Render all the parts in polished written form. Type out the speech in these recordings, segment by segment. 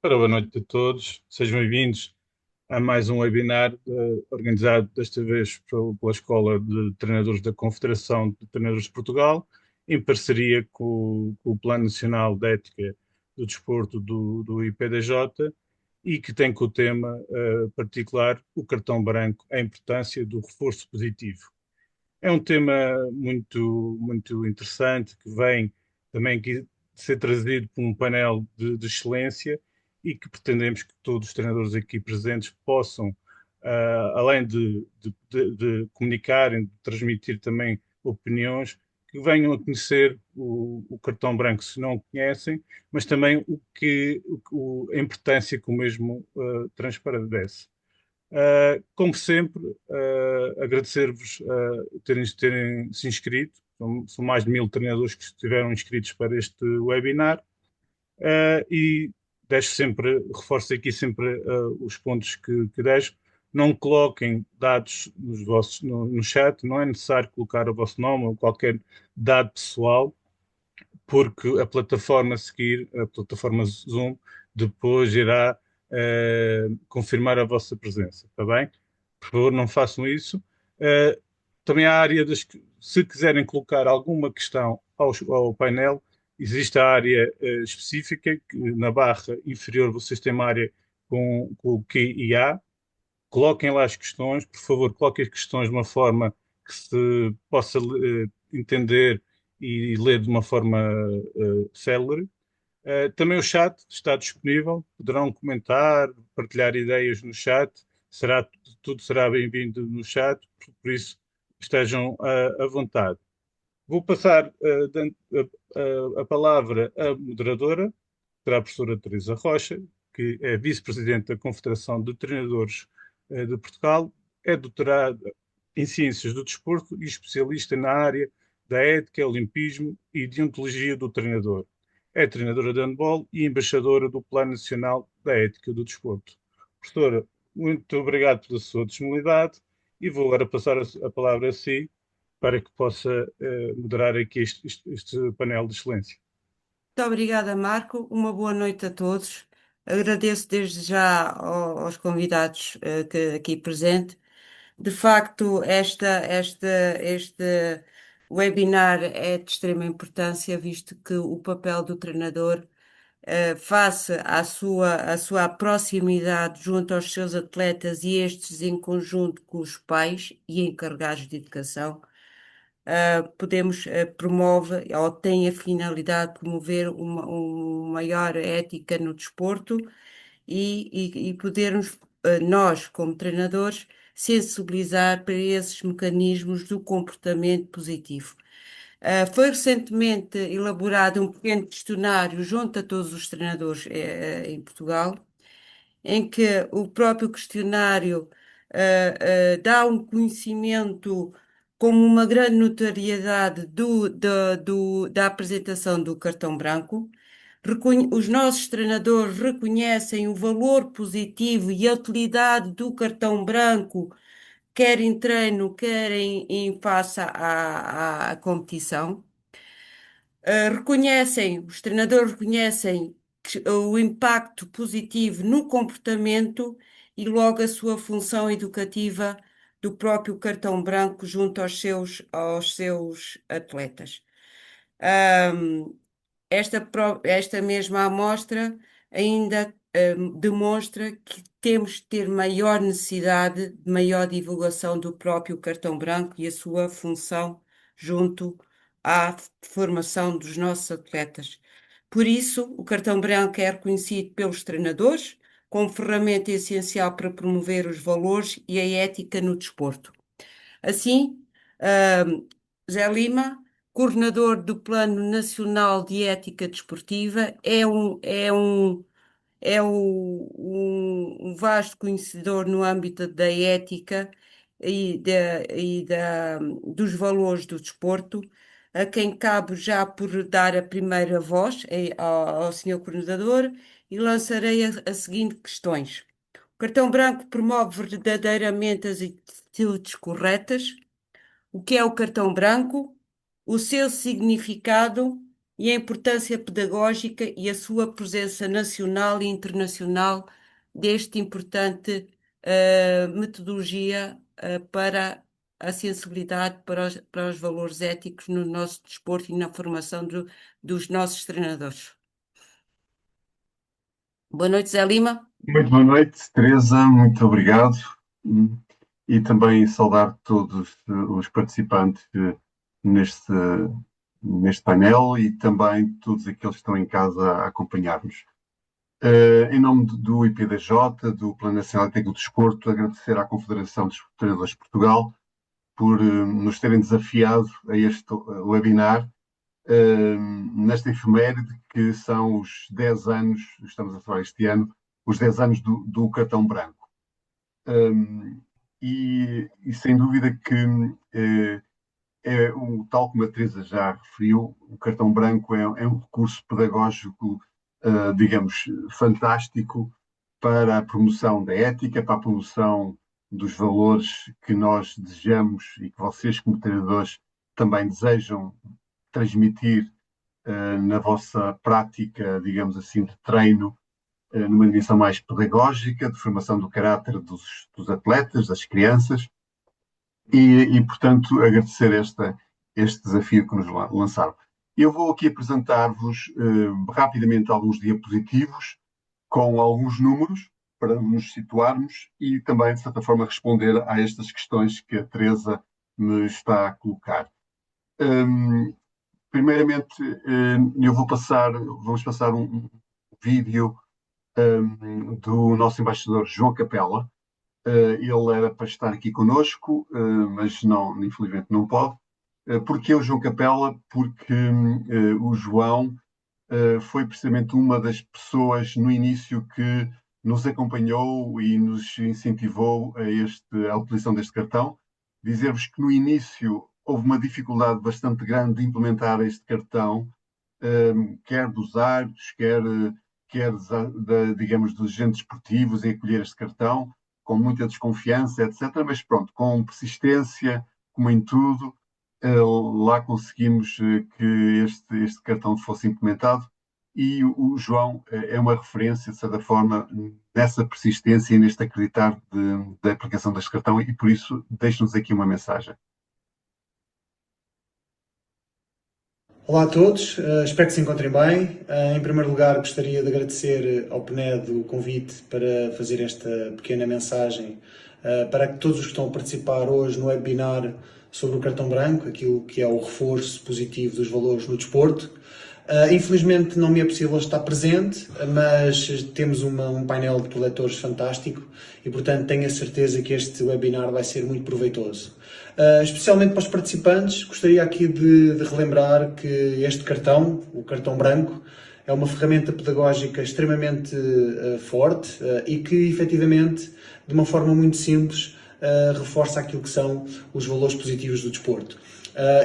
Ora, boa noite a todos, sejam bem-vindos a mais um webinar organizado desta vez pela Escola de Treinadores da Confederação de Treinadores de Portugal, em parceria com o Plano Nacional de Ética do Desporto do IPDJ e que tem como tema particular o cartão branco, a importância do reforço positivo. É um tema muito interessante que vem também aqui ser trazido por um painel de excelência e que pretendemos que todos os treinadores aqui presentes possam, além de comunicarem, de transmitir também opiniões, que venham a conhecer o cartão branco se não o conhecem, mas também a importância que o mesmo transparece. Como sempre, agradecer-vos terem se inscrito. São mais de 1000 treinadores que estiveram inscritos para este webinar. E deixo sempre, reforço aqui sempre os pontos que deixo. Não coloquem dados no chat, não é necessário colocar o vosso nome ou qualquer dado pessoal, porque a plataforma a seguir, a plataforma Zoom, depois irá confirmar a vossa presença, está bem? Por favor, não façam isso. Também a área se quiserem colocar alguma questão ao painel, existe a área específica, que na barra inferior vocês têm uma área com o Q e A. Coloquem lá as questões, por favor, coloquem as questões de uma forma que se possa entender e ler de uma forma célere. Também o chat está disponível, poderão comentar, partilhar ideias no chat, tudo será bem-vindo no chat, por isso estejam à vontade. Vou passar a palavra à moderadora, que será a professora Teresa Rocha, que é vice-presidente da Confederação de Treinadores de Portugal, é doutorada em Ciências do Desporto e especialista na área da ética, olimpismo e deontologia do treinador. É treinadora de handball e embaixadora do Plano Nacional da Ética do Desporto. Professora, muito obrigado pela sua disponibilidade e vou agora passar a palavra a si para que possa moderar aqui este painel de excelência. Muito obrigada, Marco. Uma boa noite a todos. Agradeço desde já aos convidados que aqui presentes. De facto, este webinar é de extrema importância, visto que o papel do treinador, face à sua proximidade junto aos seus atletas e estes em conjunto com os pais e encarregados de educação, promove ou tem a finalidade de promover uma maior ética no desporto e podermos, nós, como treinadores, sensibilizar para esses mecanismos do comportamento positivo. Foi recentemente elaborado um pequeno questionário junto a todos os treinadores em Portugal, em que o próprio questionário dá um conhecimento como uma grande notoriedade da apresentação do cartão branco. Os nossos treinadores reconhecem o valor positivo e a utilidade do cartão branco, quer em treino, quer em face à competição. Os treinadores reconhecem o impacto positivo no comportamento e logo a sua função educativa do próprio cartão branco junto aos seus atletas. Ahm, esta mesma amostra ainda demonstra que temos de ter maior necessidade de maior divulgação do próprio cartão branco e a sua função junto à formação dos nossos atletas. Por isso, o cartão branco é reconhecido pelos treinadores como ferramenta essencial para promover os valores e a ética no desporto. Assim, Zé Lima, coordenador do Plano Nacional de Ética Desportiva, é um vasto conhecedor no âmbito da ética dos valores do desporto, a quem cabe já por dar a primeira voz ao senhor coordenador e lançarei a seguinte questões. O cartão branco promove verdadeiramente as atitudes corretas? O que é o cartão branco? O seu significado e a importância pedagógica e a sua presença nacional e internacional desta importante metodologia para a sensibilidade para os valores éticos no nosso desporto e na formação dos nossos treinadores. Boa noite, Zé Lima. Muito boa noite, Teresa, muito obrigado. E também saudar todos os participantes neste, neste painel e também todos aqueles que estão em casa a acompanhar-nos. Em nome do IPDJ, do Plano Nacional de Técnico do Desporto, agradecer à Confederação dos Treinadores de Portugal por nos terem desafiado a este webinar, nesta efeméride que são os 10 anos, estamos a falar este ano, os 10 anos do cartão branco. E sem dúvida que tal como a Teresa já referiu, o cartão branco é um recurso pedagógico, digamos, fantástico para a promoção da ética, para a promoção dos valores que nós desejamos e que vocês, como treinadores, também desejam transmitir na vossa prática, digamos assim, de treino, numa dimensão mais pedagógica, de formação do caráter dos atletas, das crianças, e portanto, agradecer este desafio que nos lançaram. Eu vou aqui apresentar-vos rapidamente alguns diapositivos com alguns números para nos situarmos e também, de certa forma, responder a estas questões que a Teresa me está a colocar. Primeiramente, vamos passar um vídeo do nosso embaixador João Capela. Ele era para estar aqui conosco, mas não, infelizmente não pode. Porquê o João Capela? Porque o João foi precisamente uma das pessoas no início que nos acompanhou e nos incentivou a utilização deste cartão. Dizer-vos que no início houve uma dificuldade bastante grande de implementar este cartão, quer dos árbitros, quer digamos, dos agentes esportivos em acolher este cartão, com muita desconfiança, etc. Mas pronto, com persistência, como em tudo, lá conseguimos que este cartão fosse implementado e o João é uma referência, de certa forma, nessa persistência e neste acreditar da aplicação deste cartão e por isso deixe-nos aqui uma mensagem. Olá a todos, espero que se encontrem bem. Em primeiro lugar, gostaria de agradecer ao PNED o convite para fazer esta pequena mensagem para que todos os que estão a participar hoje no webinar sobre o cartão branco, aquilo que é o reforço positivo dos valores no desporto. Infelizmente não me é possível estar presente, mas temos um painel de preletores fantástico e, portanto, tenho a certeza que este webinar vai ser muito proveitoso. Especialmente para os participantes, gostaria aqui de relembrar que este cartão, o cartão branco, é uma ferramenta pedagógica extremamente forte e que, efetivamente, de uma forma muito simples, reforça aquilo que são os valores positivos do desporto.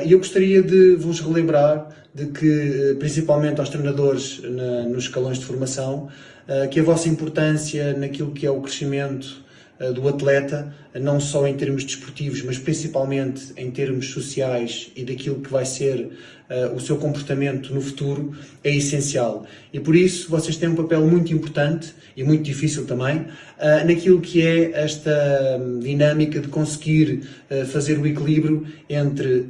E eu gostaria de vos relembrar de que, principalmente aos treinadores nos escalões de formação, que a vossa importância naquilo que é o crescimento do atleta, não só em termos desportivos, mas principalmente em termos sociais e daquilo que vai ser o seu comportamento no futuro, é essencial. E por isso vocês têm um papel muito importante e muito difícil também naquilo que é esta dinâmica de conseguir fazer o equilíbrio entre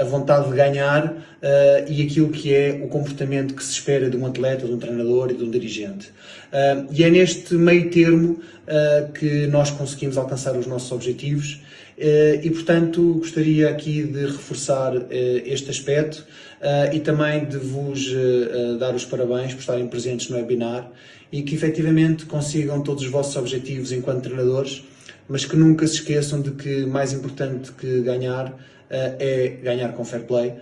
a vontade de ganhar e aquilo que é o comportamento que se espera de um atleta, de um treinador e de um dirigente. E é neste meio termo que nós conseguimos alcançar os nossos objetivos e, portanto, gostaria aqui de reforçar este aspecto e também de vos dar os parabéns por estarem presentes no webinar e que efetivamente consigam todos os vossos objetivos enquanto treinadores, mas que nunca se esqueçam de que mais importante que ganhar é ganhar com fair play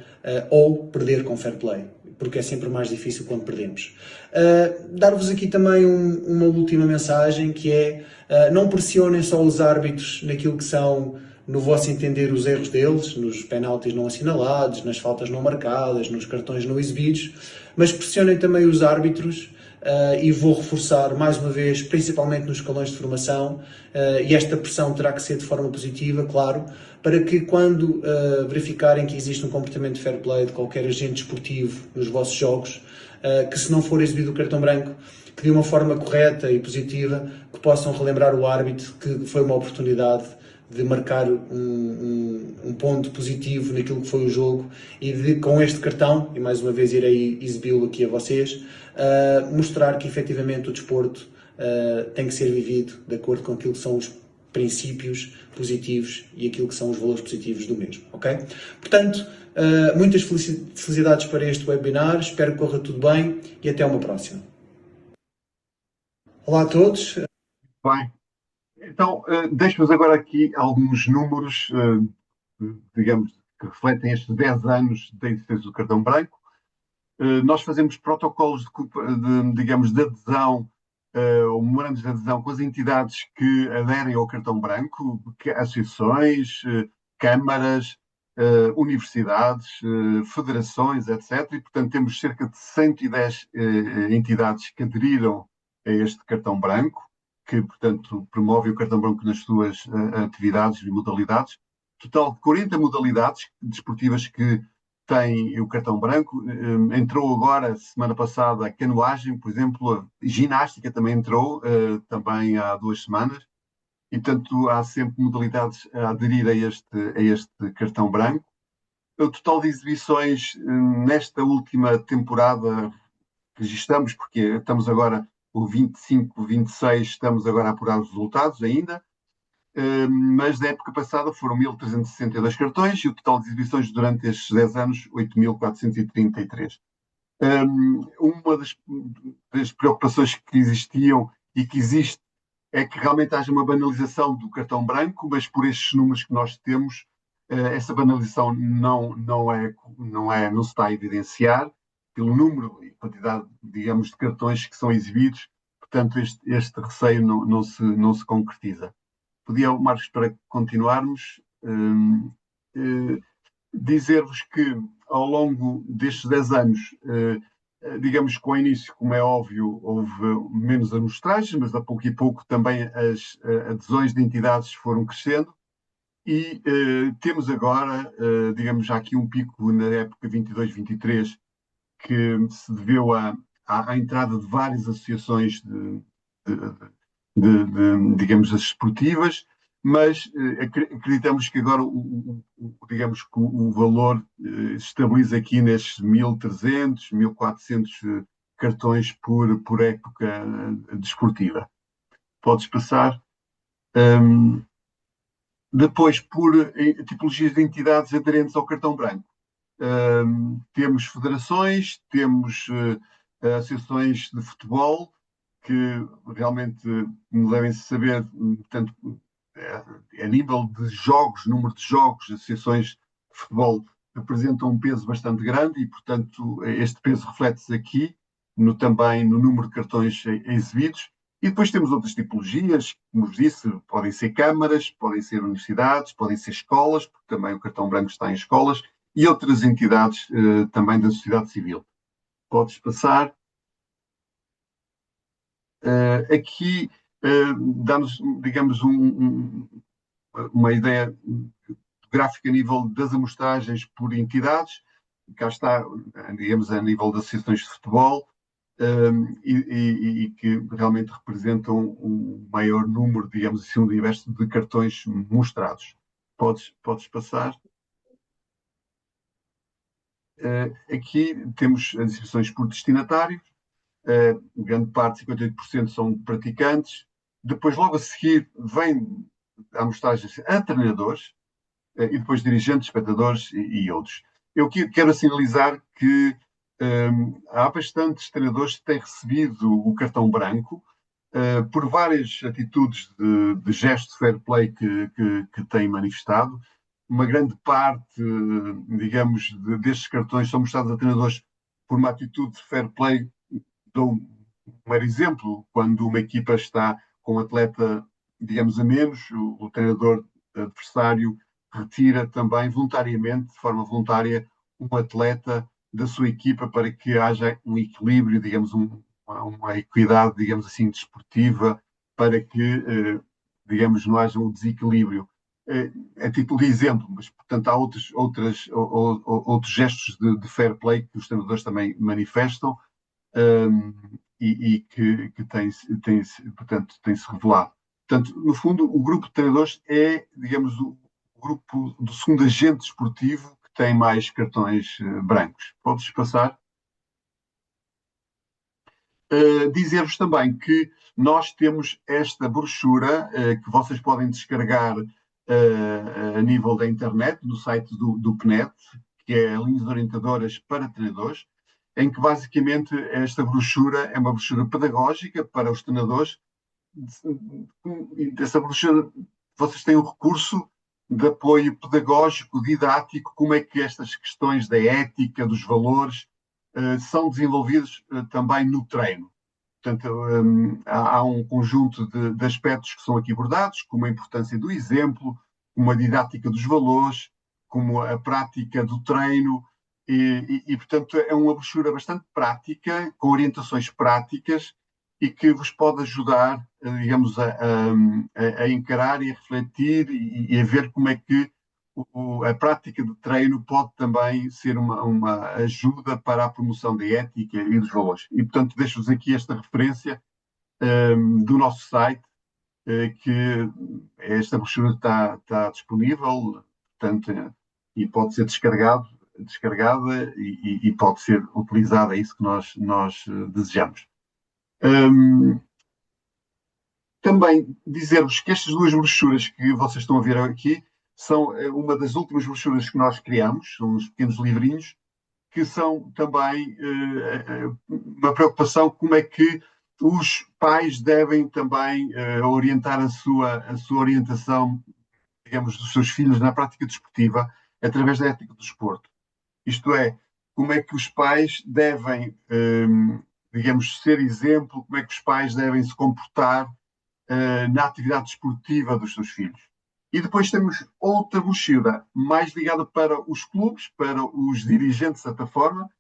ou perder com fair play, porque é sempre mais difícil quando perdemos. Dar-vos aqui também uma última mensagem, que é não pressionem só os árbitros naquilo que são, no vosso entender, os erros deles, nos penaltis não assinalados, nas faltas não marcadas, nos cartões não exibidos, mas pressionem também os árbitros e vou reforçar mais uma vez, principalmente nos escalões de formação, e esta pressão terá que ser de forma positiva, claro, para que quando verificarem que existe um comportamento de fair play de qualquer agente esportivo nos vossos jogos, que se não for exibido o cartão branco, que de uma forma correta e positiva, que possam relembrar o árbitro que foi uma oportunidade de marcar um ponto positivo naquilo que foi o jogo e de, com este cartão, e mais uma vez irei exibi-lo aqui a vocês, mostrar que efetivamente o desporto tem que ser vivido de acordo com aquilo que são os princípios positivos e aquilo que são os valores positivos do mesmo, ok? Portanto, muitas felicidades para este webinar, espero que corra tudo bem e até uma próxima. Olá a todos. Bem, então, deixo-vos agora aqui alguns números, digamos, que refletem estes 10 anos da existência do cartão branco. Nós fazemos protocolos digamos, de adesão, ou memorandos de adesão com as entidades que aderem ao cartão branco, associações, câmaras, universidades, federações, etc. E, portanto, temos cerca de 110 entidades que aderiram a este cartão branco, que, portanto, promove o cartão branco nas suas atividades e modalidades. Total de 40 modalidades desportivas que têm o cartão branco. Entrou agora, semana passada, a canoagem, por exemplo, a ginástica também entrou, também há 2 semanas. E, portanto, há sempre modalidades a aderir a este cartão branco. O total de exibições nesta última temporada registramos, porque estamos agora o 25, 26, estamos agora a apurar os resultados ainda, mas da época passada foram 1.362 cartões e o total de exibições durante estes 10 anos, 8.433. Uma das preocupações que existiam e que existe é que realmente haja uma banalização do cartão branco, mas por estes números que nós temos, essa banalização não se está a evidenciar pelo número e quantidade, digamos, de cartões que são exibidos. Portanto, este receio não se concretiza. Podia, Marcos, para continuarmos, dizer-vos que ao longo destes 10 anos, digamos que ao início, como é óbvio, houve menos amostragens, mas a pouco e pouco também as adesões de entidades foram crescendo e temos agora, digamos, já aqui um pico na época 22-23, que se deveu à entrada de várias associações digamos, as esportivas, mas acreditamos que agora digamos que o valor estabiliza aqui nestes 1.300, 1.400 cartões por época desportiva. Podes passar. Depois, por tipologias de entidades aderentes ao cartão branco. Temos federações, temos associações de futebol, que realmente, como devem saber, portanto, a nível de jogos, número de jogos, associações de futebol representam um peso bastante grande e, portanto, este peso reflete-se aqui também no número de cartões exibidos. E depois temos outras tipologias, como vos disse, podem ser câmaras, podem ser universidades, podem ser escolas, porque também o cartão branco está em escolas, e outras entidades também da sociedade civil. Podes passar. Aqui dá-nos, digamos, uma ideia gráfica a nível das amostragens por entidades. Cá está, digamos, a nível das associações de futebol e que realmente representam um maior número, digamos assim, um universo de cartões mostrados. Podes passar. Aqui temos as inscrições por destinatários. Grande parte, 58%, são praticantes. Depois, logo a seguir, vem a amostragem a treinadores e depois dirigentes, espectadores e outros. Eu quero sinalizar que há bastantes treinadores que têm recebido o cartão branco por várias atitudes de gesto de fair play que têm manifestado. Uma grande parte, digamos, destes cartões são mostrados a treinadores por uma atitude de fair play. Dou um mero exemplo, quando uma equipa está com um atleta, digamos, a menos, o treinador adversário retira também voluntariamente, de forma voluntária, um atleta da sua equipa para que haja um equilíbrio, digamos, uma equidade, digamos assim, desportiva, para que, digamos, não haja um desequilíbrio. A título de exemplo, mas, portanto, há outros gestos de fair play que os treinadores também manifestam, e que portanto, tem-se revelado. Portanto, no fundo, o grupo de treinadores é, digamos, o grupo do segundo agente desportivo que tem mais cartões brancos. Podes passar? Dizer-vos também que nós temos esta brochura que vocês podem descarregar a nível da internet, no site do PNET, que é Linhas Orientadoras para Treinadores, em que basicamente esta brochura é uma brochura pedagógica para os treinadores. Dessa brochura vocês têm um recurso de apoio pedagógico, didático, como é que estas questões da ética, dos valores, são desenvolvidos também no treino. Portanto, há um conjunto de aspectos que são aqui abordados, como a importância do exemplo, como a didática dos valores, como a prática do treino, portanto, é uma brochura bastante prática, com orientações práticas, e que vos pode ajudar, digamos, a encarar e a refletir e a ver como é que a prática de treino pode também ser uma ajuda para a promoção da ética e dos valores. E, portanto, deixo-vos aqui esta referência do nosso site, que esta brochura está disponível, portanto, e pode ser descargada e pode ser utilizada, é isso que nós desejamos. Também dizer-vos que estas duas brochuras que vocês estão a ver aqui são uma das últimas brochuras que nós criamos, são uns pequenos livrinhos, que são também uma preocupação como é que os pais devem também orientar a sua orientação, digamos, dos seus filhos na prática desportiva através da ética do desporto. Isto é, como é que os pais devem, digamos, ser exemplo, como é que os pais devem se comportar na atividade desportiva dos seus filhos. E depois temos outra brochura mais ligada para os clubes, para os dirigentes, de certa forma,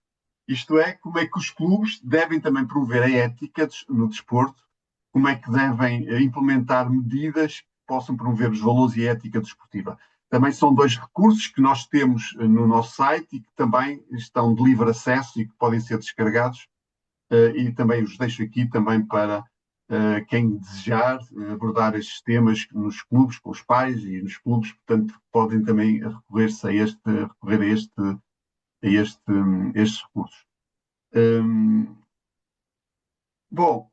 isto é, como é que os clubes devem também promover a ética no desporto, como é que devem implementar medidas que possam promover os valores e a ética desportiva. Também são dois recursos que nós temos no nosso site e que também estão de livre acesso e que podem ser descarregados, e também os deixo aqui também para quem desejar abordar estes temas nos clubes, com os pais e nos clubes, portanto, podem também recorrer a estes recursos. Bom,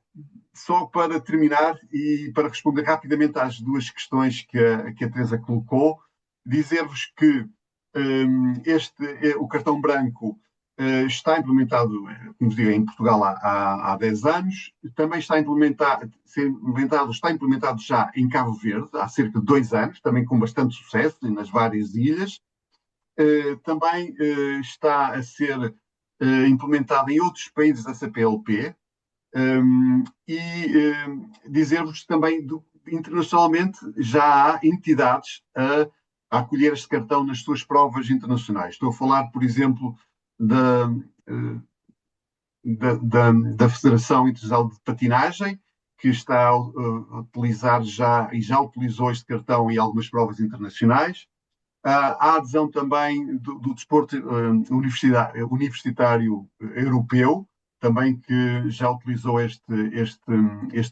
só para terminar e para responder rapidamente às duas questões que a Teresa colocou, dizer-vos que o cartão branco está implementado, como vos digo, em Portugal há 10 anos, também está implementado já em Cabo Verde há cerca de 2 anos, também com bastante sucesso nas várias ilhas. Também está a ser implementado em outros países da CPLP, dizer-vos também internacionalmente já há entidades a acolher este cartão nas suas provas internacionais. Estou a falar, por exemplo, da Federação Internacional de Patinagem, que está a utilizar e já utilizou este cartão em algumas provas internacionais. Há adesão também do desporto universitário europeu, também que já utilizou este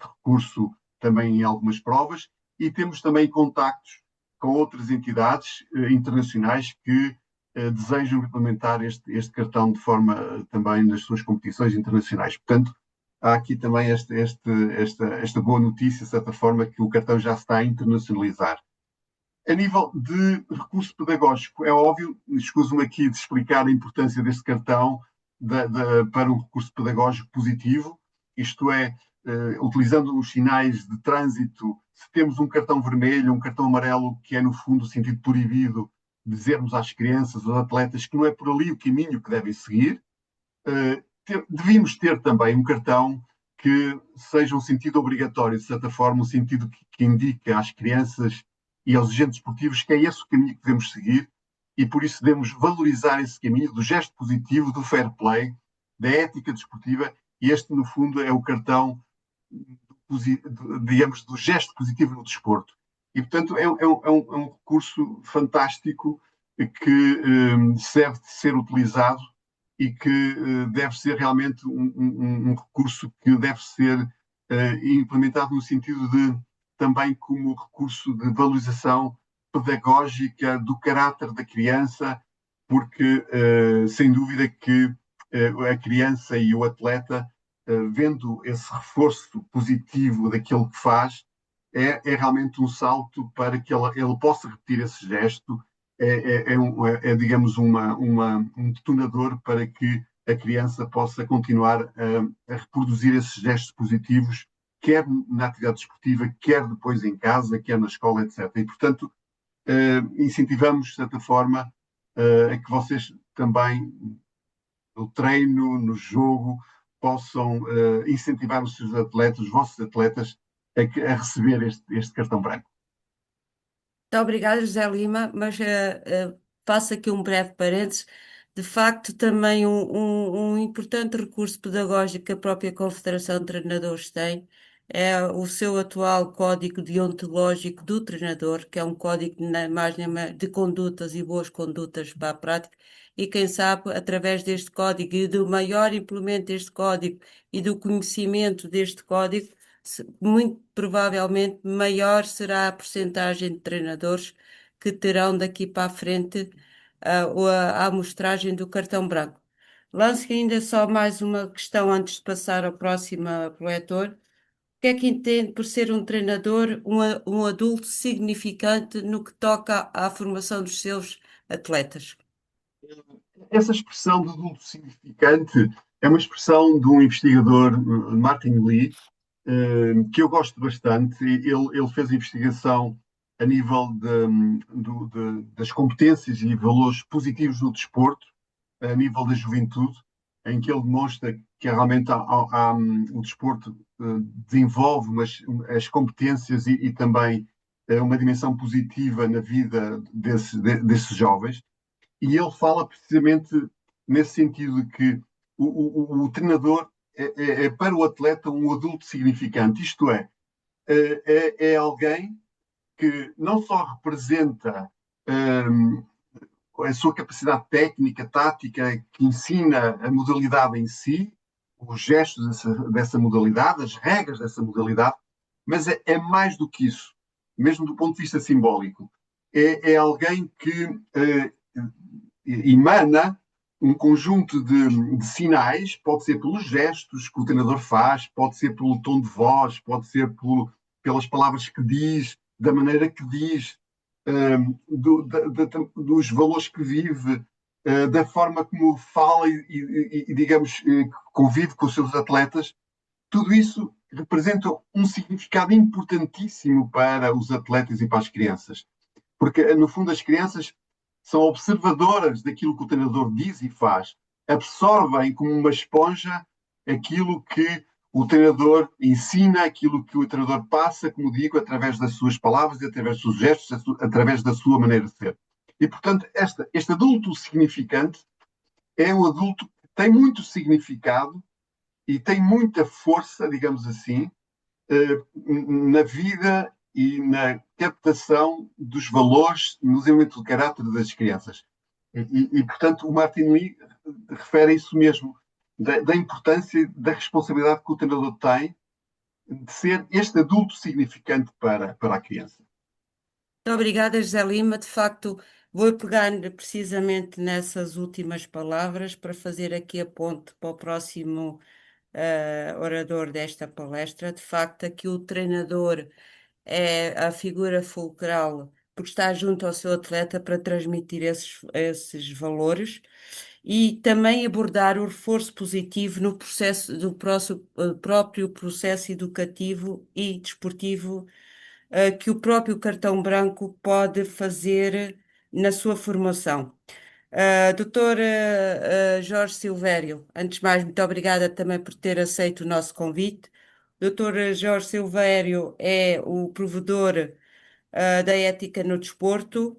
recurso também em algumas provas, e temos também contactos com outras entidades internacionais que desejam implementar este cartão de forma também nas suas competições internacionais. Portanto, há aqui também esta boa notícia, de certa forma, que o cartão já se está a internacionalizar. A nível de recurso pedagógico, é óbvio, escuso-me aqui de explicar a importância deste cartão para um recurso pedagógico positivo, isto é, utilizando os sinais de trânsito, se temos um cartão vermelho, um cartão amarelo, que é no fundo o sentido proibido, dizermos às crianças, aos atletas, que não é por ali o caminho que devem seguir. Devíamos ter também um cartão que seja um sentido obrigatório, de certa forma, um sentido que indica às crianças e aos agentes esportivos que é esse o caminho que devemos seguir, e por isso devemos valorizar esse caminho do gesto positivo, do fair play, da ética desportiva e este, no fundo, é o cartão, digamos, do gesto positivo no desporto. E, portanto, é um recurso fantástico que deve ser utilizado e que deve ser realmente um recurso que deve ser implementado no sentido de também como recurso de valorização pedagógica do caráter da criança, porque sem dúvida que a criança e o atleta, vendo esse reforço positivo daquilo que faz, é realmente um salto para que ele possa repetir esse gesto, digamos, um detonador para que a criança possa continuar a reproduzir esses gestos positivos, quer na atividade desportiva, quer depois em casa, quer na escola, etc. E, portanto, incentivamos, de certa forma, a que vocês também, no treino, no jogo, possam incentivar os seus atletas, os vossos atletas, a receber este cartão branco. Muito obrigada, José Lima, mas faço aqui um breve parênteses. De facto, também um importante recurso pedagógico que a própria Confederação de Treinadores tem é o seu atual código deontológico do treinador, que é um código de condutas e boas condutas para a prática, e quem sabe, através deste código e do maior implemento deste código e do conhecimento deste código, muito provavelmente maior será a percentagem de treinadores que terão daqui para a frente a amostragem do cartão branco. Lanço ainda só mais uma questão antes de passar ao próximo coletor. O que é que entende por ser um treinador, um adulto significante no que toca à formação dos seus atletas? Essa expressão de adulto significante é uma expressão de um investigador, Martin Lee, que eu gosto bastante. Ele fez investigação a nível das competências e valores positivos no desporto, a nível da juventude, em que ele demonstra que realmente o desporto desenvolve as competências e também uma dimensão positiva na vida desses jovens. E ele fala precisamente nesse sentido de que o treinador é para o atleta um adulto significante, isto é alguém que não só representa a sua capacidade técnica, tática, que ensina a modalidade em si, os gestos dessa modalidade, as regras dessa modalidade, mas é mais do que isso, mesmo do ponto de vista simbólico. É alguém que emana um conjunto de sinais, pode ser pelos gestos que o treinador faz, pode ser pelo tom de voz, pode ser pelas palavras que diz, da maneira que diz, dos valores que vive, da forma como fala e digamos, convive com os seus atletas. Tudo isso representa um significado importantíssimo para os atletas e para as crianças. Porque, no fundo, as crianças são observadoras daquilo que o treinador diz e faz, absorvem como uma esponja aquilo que o treinador ensina, aquilo que o treinador passa, como digo, através das suas palavras, através dos seus gestos, através da sua maneira de ser. E, portanto, este adulto significante é um adulto que tem muito significado e tem muita força, digamos assim, na vida e na captação dos valores no desenvolvimento do caráter das crianças. Portanto, o Martin Lee refere a isso mesmo, da importância, da responsabilidade que o treinador tem de ser este adulto significante para a criança. Muito obrigada, José Lima. De facto, vou pegar precisamente nessas últimas palavras para fazer aqui a ponte para o próximo orador desta palestra. De facto, aqui o treinador é a figura fulcral, porque está junto ao seu atleta para transmitir esses valores e também abordar o reforço positivo no processo do próprio processo educativo e desportivo que o próprio cartão branco pode fazer na sua formação. Doutor Jorge Silvério, antes de mais, muito obrigada também por ter aceito o nosso convite. Doutor Jorge Silvério é o provedor da ética no desporto,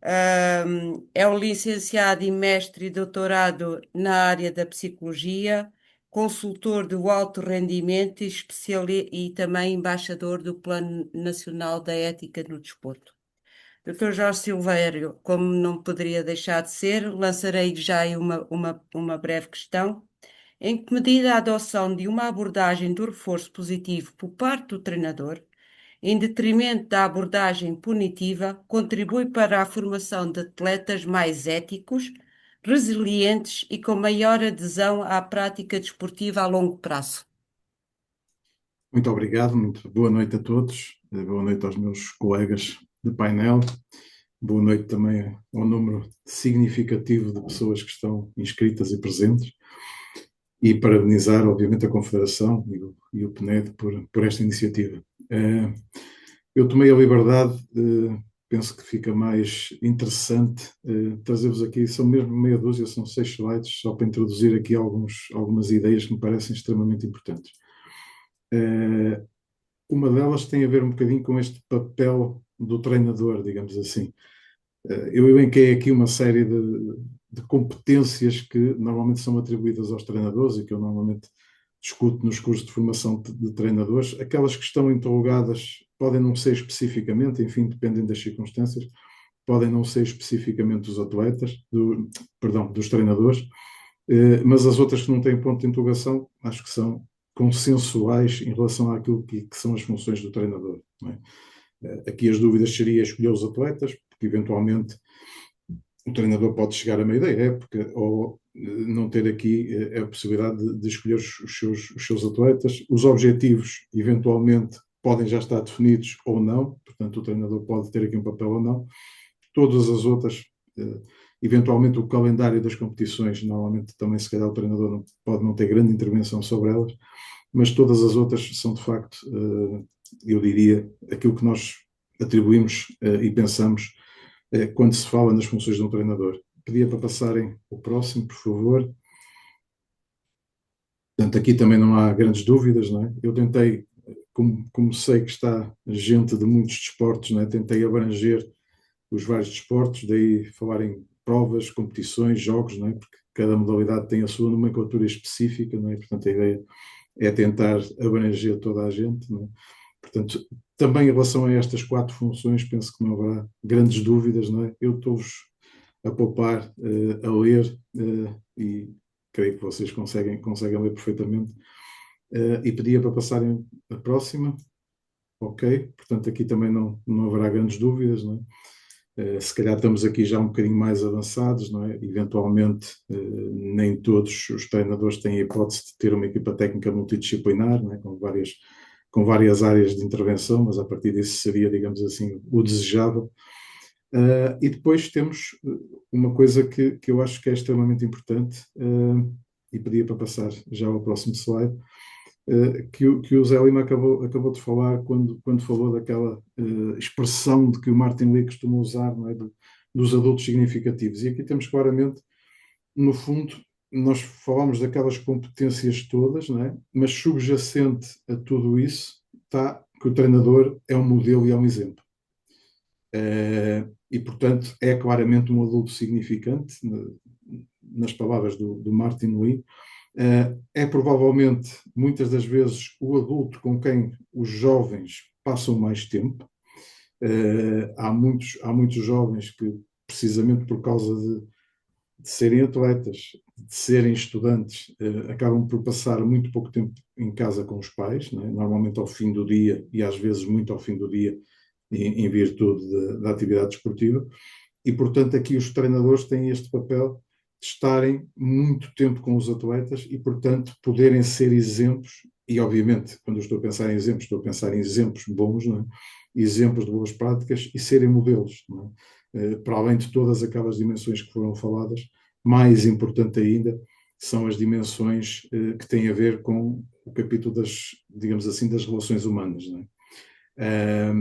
é o licenciado e mestre e doutorado na área da psicologia, consultor do alto rendimento e também embaixador do Plano Nacional da Ética no Desporto. Dr. Jorge Silvério, como não poderia deixar de ser, lançarei já aí uma breve questão. Em que medida a adoção de uma abordagem do reforço positivo por parte do treinador, em detrimento da abordagem punitiva, contribui para a formação de atletas mais éticos, resilientes e com maior adesão à prática desportiva a longo prazo? Muito obrigado, muito boa noite a todos, boa noite aos meus colegas de painel, boa noite também ao número significativo de pessoas que estão inscritas e presentes, e parabenizar, obviamente, a Confederação e o PNED por esta iniciativa. Eu tomei a liberdade, penso que fica mais interessante trazer-vos aqui, são mesmo meia dúzia, são 6 slides, só para introduzir aqui algumas ideias que me parecem extremamente importantes. Uma delas tem a ver um bocadinho com este papel do treinador, digamos assim. Eu elenquei aqui uma série de competências que normalmente são atribuídas aos treinadores e que eu normalmente discuto nos cursos de formação de treinadores. Aquelas que estão interrogadas podem não ser especificamente, enfim, dependem das circunstâncias, podem não ser especificamente dos atletas, dos treinadores, mas as outras que não têm ponto de interrogação, acho que são consensuais em relação àquilo que são as funções do treinador, não é? Aqui as dúvidas seria escolher os atletas, porque eventualmente o treinador pode chegar a meio da época ou não ter aqui a possibilidade de escolher os seus atletas. Os objetivos, eventualmente, podem já estar definidos ou não, portanto o treinador pode ter aqui um papel ou não. Todas as outras, eventualmente o calendário das competições, normalmente também se calhar o treinador pode não ter grande intervenção sobre elas, mas todas as outras são de facto, eu diria, aquilo que nós atribuímos e pensamos quando se fala nas funções de um treinador. Pedia para passarem o próximo, por favor. Portanto, aqui também não há grandes dúvidas, não é? Eu tentei, como sei que está gente de muitos desportos, não é? Tentei abranger os vários desportos, daí falar em provas, competições, jogos, não é? Porque cada modalidade tem a sua nomenclatura específica, não é? Portanto, a ideia é tentar abranger toda a gente, não é? Portanto, também em relação a estas 4 funções, penso que não haverá grandes dúvidas, não é? Eu estou-vos a poupar a ler e creio que vocês conseguem ler perfeitamente. E pedia para passarem a próxima. Ok, portanto aqui também não haverá grandes dúvidas, não é? Se calhar estamos aqui já um bocadinho mais avançados, não é? Eventualmente nem todos os treinadores têm a hipótese de ter uma equipa técnica multidisciplinar, não é? Com várias áreas de intervenção, mas a partir disso seria, digamos assim, o desejável. E depois temos uma coisa que eu acho que é extremamente importante, e pedia para passar já ao próximo slide, que o Zé Lima acabou de falar quando falou daquela expressão de que o Martin Lee costuma usar, não é? Dos adultos significativos. E aqui temos claramente, no fundo, nós falamos daquelas competências todas, não é? Mas subjacente a tudo isso está que o treinador é um modelo e é um exemplo. E, portanto, é claramente um adulto significante, nas palavras do Martin Lee. É provavelmente, muitas das vezes, o adulto com quem os jovens passam mais tempo. Há muitos jovens que, precisamente por causa de serem atletas, de serem estudantes, acabam por passar muito pouco tempo em casa com os pais, não é? Normalmente ao fim do dia, e às vezes muito ao fim do dia, em virtude da atividade desportiva. E, portanto, aqui os treinadores têm este papel de estarem muito tempo com os atletas e, portanto, poderem ser exemplos. E, obviamente, quando eu estou a pensar em exemplos, estou a pensar em exemplos bons, não é? Exemplos de boas práticas e serem modelos, não é? Para além de todas aquelas dimensões que foram faladas, mais importante ainda são as dimensões que têm a ver com o capítulo digamos assim, das relações humanas, não é?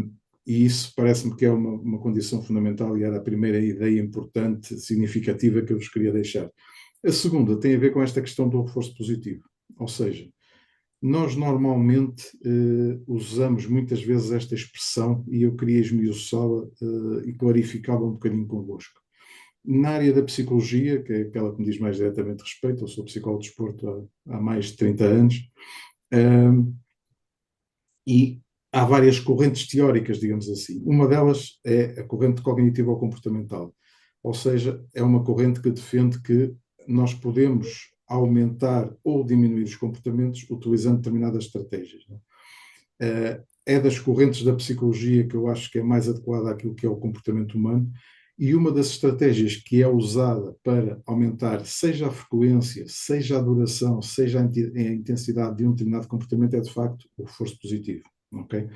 E isso parece-me que é uma condição fundamental e era a primeira ideia importante, significativa que eu vos queria deixar. A segunda tem a ver com esta questão do reforço positivo. Ou seja, nós normalmente usamos muitas vezes esta expressão e eu queria esmiuçá-la e clarificá-la um bocadinho convosco. na área da psicologia, que é aquela que me diz mais diretamente respeito, eu sou psicólogo de desporto há mais de 30 anos, e há várias correntes teóricas, digamos assim. Uma delas é a corrente cognitivo-comportamental, ou seja, é uma corrente que defende que nós podemos aumentar ou diminuir os comportamentos utilizando determinadas estratégias, não é? É das correntes da psicologia que eu acho que é mais adequada àquilo que é o comportamento humano, e uma das estratégias que é usada para aumentar, seja a frequência, seja a duração, seja a intensidade de um determinado comportamento, é de facto o reforço positivo. Ok?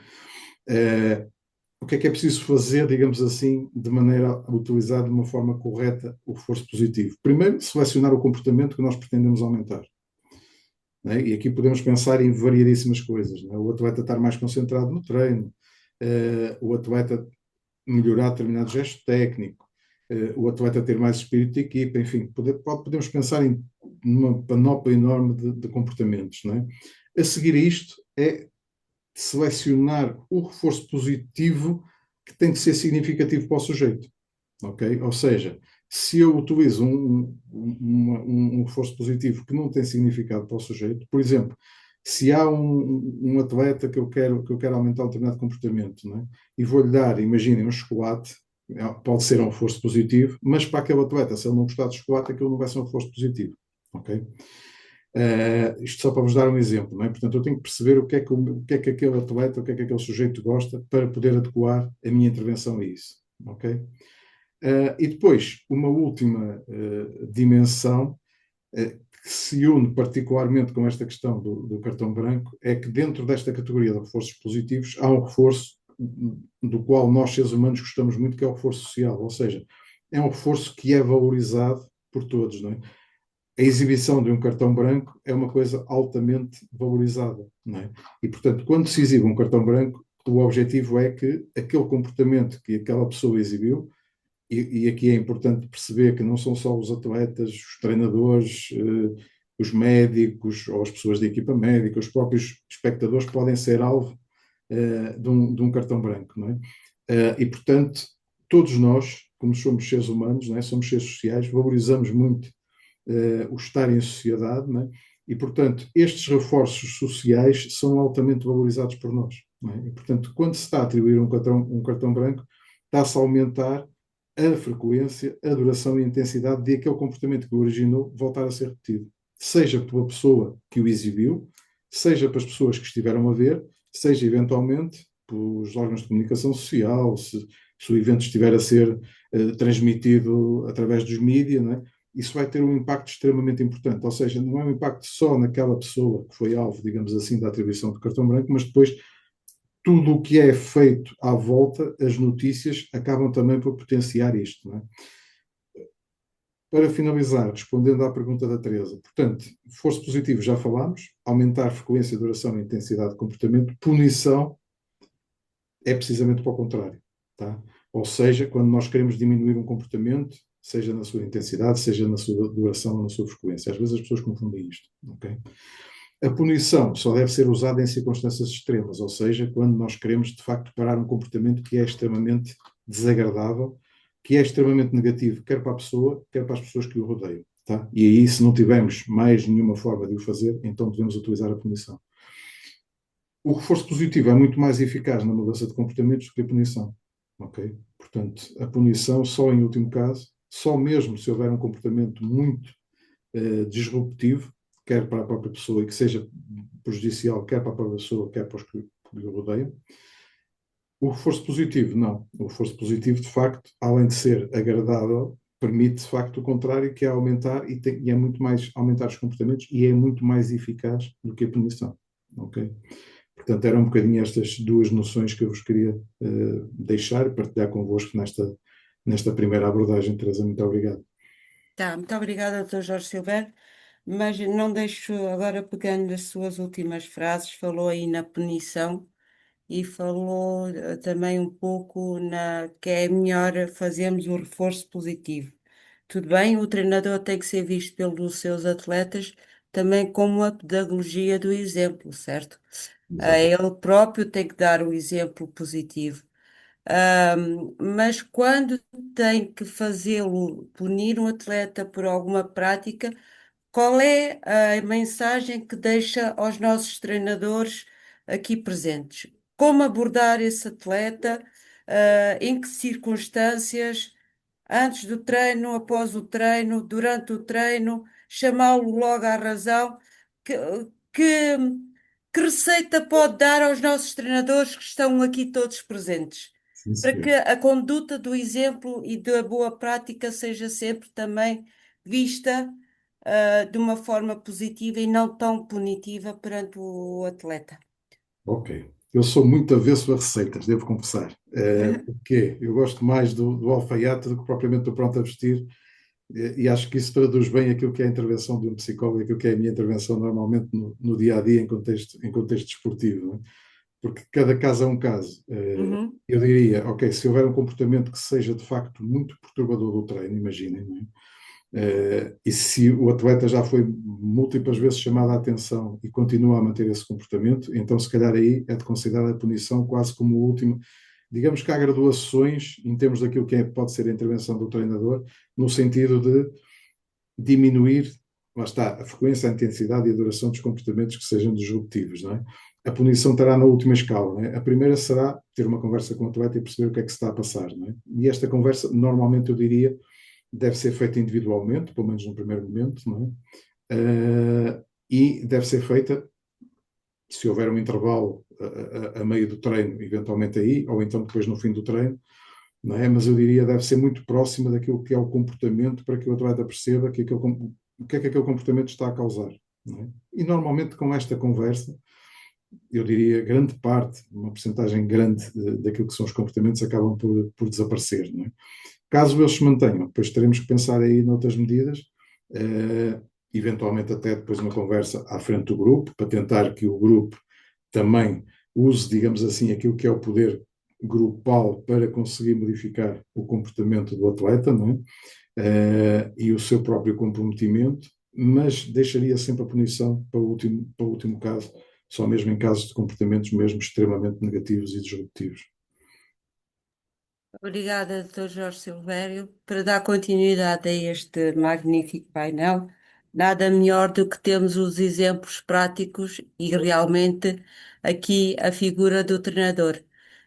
O que é preciso fazer, digamos assim, de maneira a utilizar de uma forma correta o reforço positivo? Primeiro, selecionar o comportamento que nós pretendemos aumentar. Né? E aqui podemos pensar em variedíssimas coisas. Né? O atleta estar mais concentrado no treino, o atleta melhorar determinado gesto técnico, o atleta ter mais espírito de equipa, enfim, podemos pensar em uma panóplia enorme de comportamentos. Não é? A seguir a isto é selecionar o reforço positivo que tem que ser significativo para o sujeito. Ok? Ou seja, se eu utilizo um reforço positivo que não tem significado para o sujeito, por exemplo, se há um atleta que eu quero aumentar um determinado comportamento, não é? E vou-lhe dar, imaginem, um chocolate, pode ser um reforço positivo, mas para aquele atleta, se ele não gostar de chocolate, aquilo não vai ser um reforço positivo. Ok? Isto só para vos dar um exemplo, não é? Portanto, eu tenho que perceber o que é que aquele atleta, o que é que aquele sujeito gosta para poder adequar a minha intervenção a isso. Ok? E depois, uma última dimensão que se une particularmente com esta questão do cartão branco é que dentro desta categoria de reforços positivos há um reforço do qual nós, seres humanos, gostamos muito, que é o reforço social, ou seja, é um reforço que é valorizado por todos, não é? A exibição de um cartão branco é uma coisa altamente valorizada, não é? E, portanto, quando se exibe um cartão branco, o objetivo é que aquele comportamento que aquela pessoa exibiu, e aqui é importante perceber que não são só os atletas, os treinadores, os médicos ou as pessoas da equipa médica, os próprios espectadores podem ser alvo de um cartão branco, não é? E, portanto, todos nós, como somos seres humanos, não é? Somos seres sociais, valorizamos muito o estar em sociedade, não é? E, portanto, estes reforços sociais são altamente valorizados por nós, não é? E, portanto, quando se está a atribuir um cartão branco, está-se a aumentar a frequência, a duração e a intensidade de aquele comportamento que o originou voltar a ser repetido. Seja pela pessoa que o exibiu, seja para as pessoas que estiveram a ver, seja eventualmente pelos órgãos de comunicação social, se o evento estiver a ser transmitido através dos mídias, não é? Isso vai ter um impacto extremamente importante. Ou seja, não é um impacto só naquela pessoa que foi alvo, digamos assim, da atribuição do cartão branco, mas depois tudo o que é feito à volta, as notícias, acabam também por potenciar isto. Não é? Para finalizar, respondendo à pergunta da Teresa, portanto, reforço positivo já falámos, aumentar a frequência, duração e intensidade de comportamento, punição é precisamente para o contrário. Tá? Ou seja, quando nós queremos diminuir um comportamento, seja na sua intensidade, seja na sua duração ou na sua frequência. Às vezes as pessoas confundem isto. Okay? A punição só deve ser usada em circunstâncias extremas, ou seja, quando nós queremos de facto parar um comportamento que é extremamente desagradável, que é extremamente negativo, quer para a pessoa, quer para as pessoas que o rodeiam. Tá? E aí, se não tivermos mais nenhuma forma de o fazer, então devemos utilizar a punição. O reforço positivo é muito mais eficaz na mudança de comportamentos do que a punição. Okay? Portanto, a punição só em último caso, só mesmo se houver um comportamento muito disruptivo, quer para a própria pessoa e que seja prejudicial, quer para a própria pessoa, quer para os que o rodeiam. O reforço positivo, não. O reforço positivo, de facto, além de ser agradável, permite, de facto, o contrário, que é aumentar e é muito mais aumentar os comportamentos e é muito mais eficaz do que a punição. Ok? Portanto, eram um bocadinho estas duas noções que eu vos queria deixar e partilhar convosco nesta primeira abordagem. Teresa, muito obrigado. Tá, muito obrigada, Dr. Jorge Silvério, mas não deixo, agora pegando as suas últimas frases, falou aí na punição e falou também um pouco que é melhor fazermos o reforço positivo. Tudo bem, o treinador tem que ser visto pelos seus atletas também como a pedagogia do exemplo, certo? Exato. Ele próprio tem que dar o exemplo positivo. Mas quando tem que fazê-lo, punir um atleta por alguma prática, qual é a mensagem que deixa aos nossos treinadores aqui presentes? Como abordar esse atleta? Em que circunstâncias? Antes do treino, após o treino, durante o treino, chamá-lo logo à razão? Que, que, que receita pode dar aos nossos treinadores que estão aqui todos presentes? Sim, Para que senhor. a conduta do exemplo e da boa prática seja sempre também vista de uma forma positiva e não tão punitiva perante o atleta. Ok. Eu sou muito avesso a receitas, devo confessar. Porque eu gosto mais do alfaiate do que propriamente do pronto a vestir, e acho que isso traduz bem aquilo que é a intervenção de um psicólogo, aquilo que é a minha intervenção normalmente no dia a dia em contexto desportivo, não é? Porque cada caso é um caso. Uhum. Eu diria, ok, se houver um comportamento que seja de facto muito perturbador do treino, imaginem, não é? E se o atleta já foi múltiplas vezes chamado a atenção e continua a manter esse comportamento, então se calhar aí é de considerar a punição quase como o último. Digamos que há graduações em termos daquilo que pode ser a intervenção do treinador, no sentido de diminuir, lá está, a frequência, a intensidade e a duração dos comportamentos que sejam disruptivos, não é? A punição estará na última escala, não é? A primeira será ter uma conversa com o atleta e perceber o que é que se está a passar, não é? E esta conversa, normalmente eu diria, deve ser feita individualmente, pelo menos no primeiro momento, não é? E deve ser feita, se houver um intervalo a meio do treino, eventualmente aí, ou então depois no fim do treino, não é? Mas eu diria deve ser muito próxima daquilo que é o comportamento para que o atleta perceba que o que é que aquele comportamento está a causar, não é? E normalmente com esta conversa, eu diria grande parte, uma percentagem grande daquilo que são os comportamentos acabam por desaparecer, não é? Caso eles se mantenham, depois teremos que pensar aí noutras medidas, eventualmente até depois uma conversa à frente do grupo, para tentar que o grupo também use, digamos assim, aquilo que é o poder grupal para conseguir modificar o comportamento do atleta, não é? E o seu próprio comprometimento, mas deixaria sempre a punição para o último caso, só mesmo em casos de comportamentos mesmo extremamente negativos e disruptivos. Obrigada, Dr. Jorge Silvério. Para dar continuidade a este magnífico painel, nada melhor do que termos os exemplos práticos e realmente aqui a figura do treinador.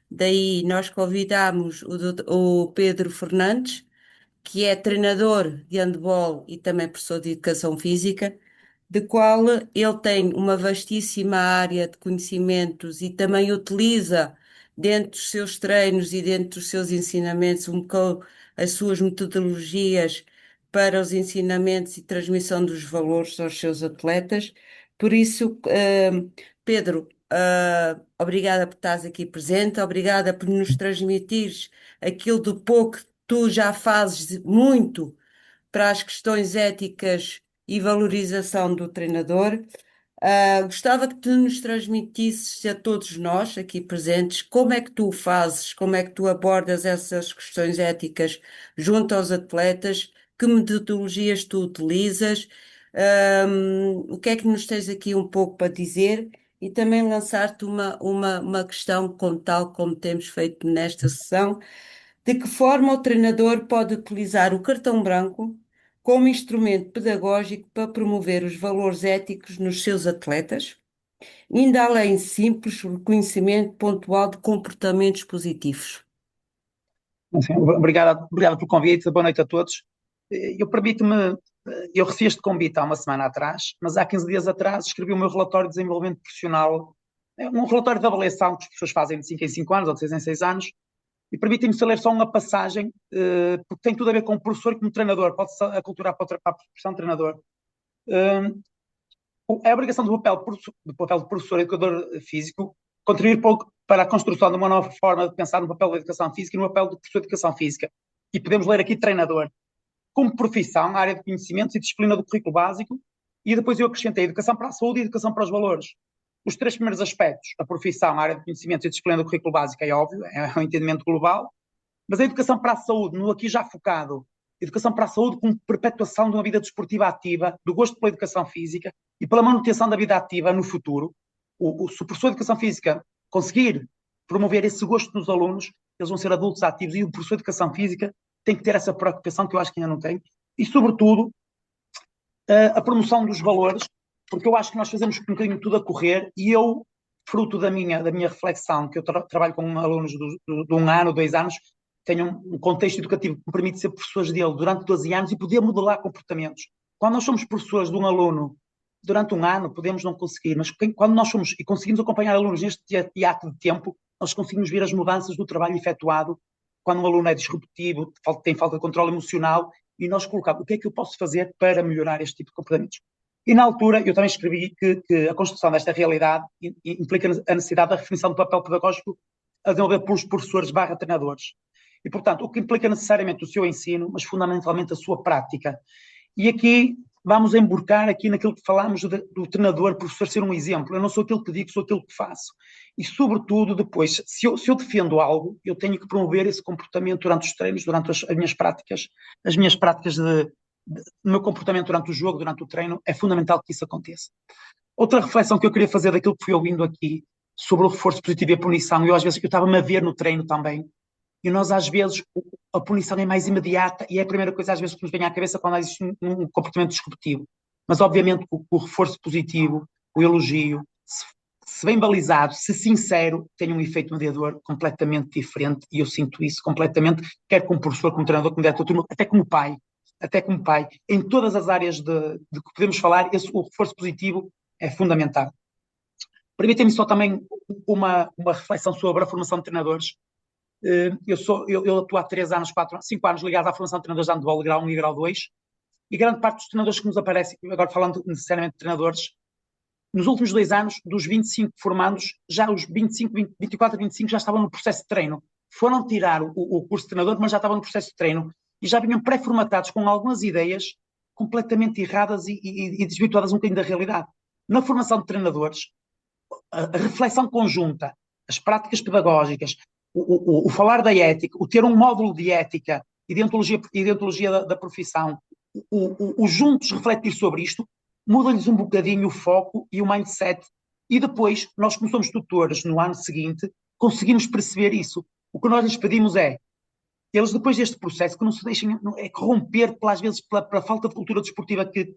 Daí nós convidamos o Pedro Fernandes, que é treinador de handball e também professor de educação física, de qual ele tem uma vastíssima área de conhecimentos e também utiliza dentro dos seus treinos e dentro dos seus ensinamentos um bocado as suas metodologias para os ensinamentos e transmissão dos valores aos seus atletas. Por isso, Pedro, obrigada por estares aqui presente, obrigada por nos transmitires aquilo do pouco que tu já fazes muito para as questões éticas e valorização do treinador. Gostava que tu nos transmitisses a todos nós aqui presentes como é que tu fazes, como é que tu abordas essas questões éticas junto aos atletas, que metodologias tu utilizas, o que é que nos tens aqui um pouco para dizer e também lançar-te uma questão como tal, como temos feito nesta sessão. De que forma o treinador pode utilizar o cartão branco como instrumento pedagógico para promover os valores éticos nos seus atletas, ainda além de simples reconhecimento pontual de comportamentos positivos? Sim, obrigado pelo convite, boa noite a todos. Eu recebi este convite há uma semana atrás, mas há 15 dias atrás escrevi o meu relatório de desenvolvimento profissional, um relatório de avaliação que as pessoas fazem de 5 em 5 anos ou de 6 em 6 anos, e permitem-me ler só uma passagem, porque tem tudo a ver com o professor e como treinador, pode-se aculturar para a profissão de treinador. É a obrigação do papel de professor e educador físico contribuir para a construção de uma nova forma de pensar no papel da educação física e no papel do professor de educação física. E podemos ler aqui treinador. Como profissão, a área de conhecimentos e disciplina do currículo básico, e depois eu acrescentei educação para a saúde e educação para os valores. Os 3 primeiros aspectos, a profissão, a área de conhecimentos e a disciplina do currículo básico, é óbvio, é um entendimento global, mas a educação para a saúde, no aqui já focado, educação para a saúde como perpetuação de uma vida desportiva ativa, do gosto pela educação física e pela manutenção da vida ativa no futuro. Se o professor de educação física conseguir promover esse gosto nos alunos, eles vão ser adultos ativos, e o professor de Educação Física tem que ter essa preocupação que eu acho que ainda não tem, e sobretudo a promoção dos valores, porque eu acho que nós fazemos um bocadinho tudo a correr, e eu, fruto da minha reflexão, que eu trabalho com alunos de 1 ano, 2 anos, tenho um contexto educativo que me permite ser professores dele durante 12 anos e poder modelar comportamentos. Quando nós somos professores de um aluno durante 1 ano, podemos não conseguir, mas quando nós somos e conseguimos acompanhar alunos neste hiato de tempo, nós conseguimos ver as mudanças do trabalho efetuado quando um aluno é disruptivo, tem falta de controle emocional, e nós colocamos o que é que eu posso fazer para melhorar este tipo de comportamentos. E na altura eu também escrevi que a construção desta realidade implica a necessidade da definição do papel pedagógico a desenvolver pelos professores/treinadores. E, portanto, o que implica necessariamente o seu ensino, mas fundamentalmente a sua prática. E aqui vamos embarcar aqui naquilo que falámos do treinador, professor ser um exemplo. Eu não sou aquilo que digo, sou aquilo que faço. E, sobretudo, depois, se eu defendo algo, eu tenho que promover esse comportamento durante os treinos, durante as minhas práticas no meu comportamento durante o jogo, durante o treino. É fundamental que isso aconteça. Outra reflexão que eu queria fazer daquilo que fui ouvindo aqui sobre o reforço positivo e a punição, eu estava-me a ver no treino também, e nós às vezes a punição é mais imediata e é a primeira coisa às vezes que nos vem à cabeça quando existe um comportamento disruptivo. Mas obviamente o reforço positivo, o elogio, se bem balizado, se sincero, tem um efeito mediador completamente diferente, e eu sinto isso completamente, quer como professor, como treinador, como diretor de turma, até como pai, em todas as áreas de que podemos falar, o reforço positivo é fundamental. Permitem-me só também uma reflexão sobre a formação de treinadores. Eu atuo há 5 anos ligado à formação de treinadores de handball, grau 1 e grau 2, e grande parte dos treinadores que nos aparecem, agora falando necessariamente de treinadores, nos últimos 2 anos, dos 25 formandos, já os 24 e 25 já estavam no processo de treino. Foram tirar o curso de treinador, mas já estavam no processo de treino, e já vinham pré-formatados com algumas ideias completamente erradas e desvirtuadas um bocadinho da realidade. Na formação de treinadores, a reflexão conjunta, as práticas pedagógicas, o falar da ética, o ter um módulo de ética e de ontologia da profissão, o juntos refletir sobre isto, muda-lhes um bocadinho o foco e o mindset, e depois nós, como somos tutores no ano seguinte, conseguimos perceber isso. O que nós lhes pedimos é, eles depois deste processo, que não se deixem corromper às vezes pela falta de cultura desportiva que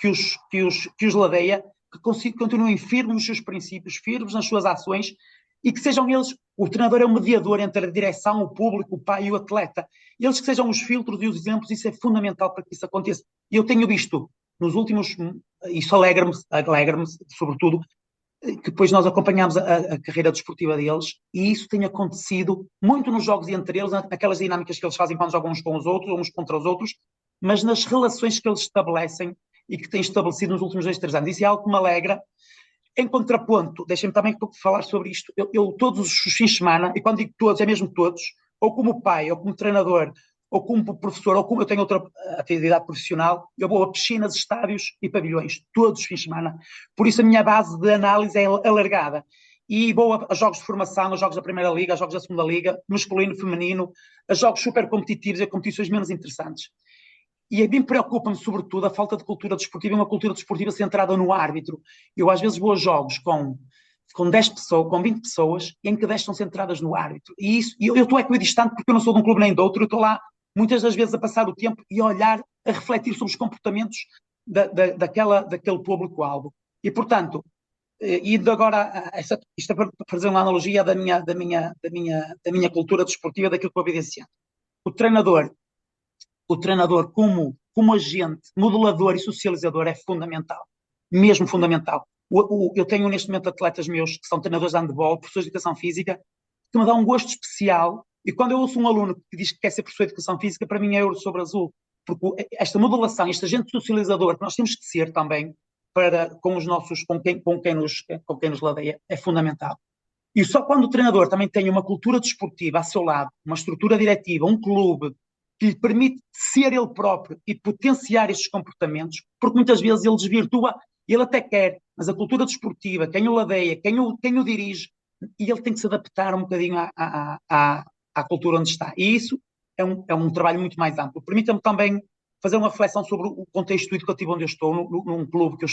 os ladeia, que continuem firmes nos seus princípios, firmes nas suas ações, e que sejam eles, o treinador é o mediador entre a direção, o público, o pai e o atleta. Eles que sejam os filtros e os exemplos, isso é fundamental para que isso aconteça. E eu tenho visto nos últimos, isso alegra-me sobretudo, que depois nós acompanhamos a carreira desportiva deles, e isso tem acontecido muito nos jogos e entre eles, naquelas dinâmicas que eles fazem quando jogam uns com os outros, uns contra os outros, mas nas relações que eles estabelecem e que têm estabelecido nos últimos 2, 3 anos. Isso é algo que me alegra. Em contraponto, deixem-me também falar sobre isto, eu todos os fins de semana, e quando digo todos, é mesmo todos, ou como pai, ou como treinador, ou como professor, ou como eu tenho outra atividade profissional, eu vou a piscinas, estádios e pavilhões, todos os fins de semana. Por isso a minha base de análise é alargada. E vou a jogos de formação, a jogos da Primeira Liga, a jogos da Segunda Liga, masculino, feminino, a jogos super competitivos e a competições menos interessantes. E a mim preocupa-me, sobretudo, a falta de cultura desportiva, uma cultura desportiva centrada no árbitro. Eu, às vezes, vou a jogos com 10 pessoas, com 20 pessoas, em que 10 estão centradas no árbitro. E isso, eu estou equidistante porque eu não sou de um clube nem de outro, eu estou lá, muitas das vezes, a passar o tempo e a olhar, a refletir sobre os comportamentos daquele público-alvo. E, portanto, indo agora, isto é para fazer uma analogia da minha cultura desportiva, daquilo que eu evidenciando. O treinador como agente, modelador e socializador é fundamental, mesmo fundamental. Eu tenho neste momento atletas meus que são treinadores de handball, professores de educação física, que me dão um gosto especial, e quando eu ouço um aluno que diz que quer ser professor de educação física, para mim é ouro sobre azul, porque esta modelação, este agente socializador que nós temos que ser também com quem nos ladeia, é fundamental. E só quando o treinador também tem uma cultura desportiva a seu lado, uma estrutura diretiva, um clube, que lhe permite ser ele próprio e potenciar estes comportamentos, porque muitas vezes ele desvirtua, ele até quer, mas a cultura desportiva, quem o ladeia, quem o dirige, e ele tem que se adaptar um bocadinho à cultura onde está. E isso é um trabalho muito mais amplo. Permita-me também fazer uma reflexão sobre o contexto educativo onde eu estou, num clube que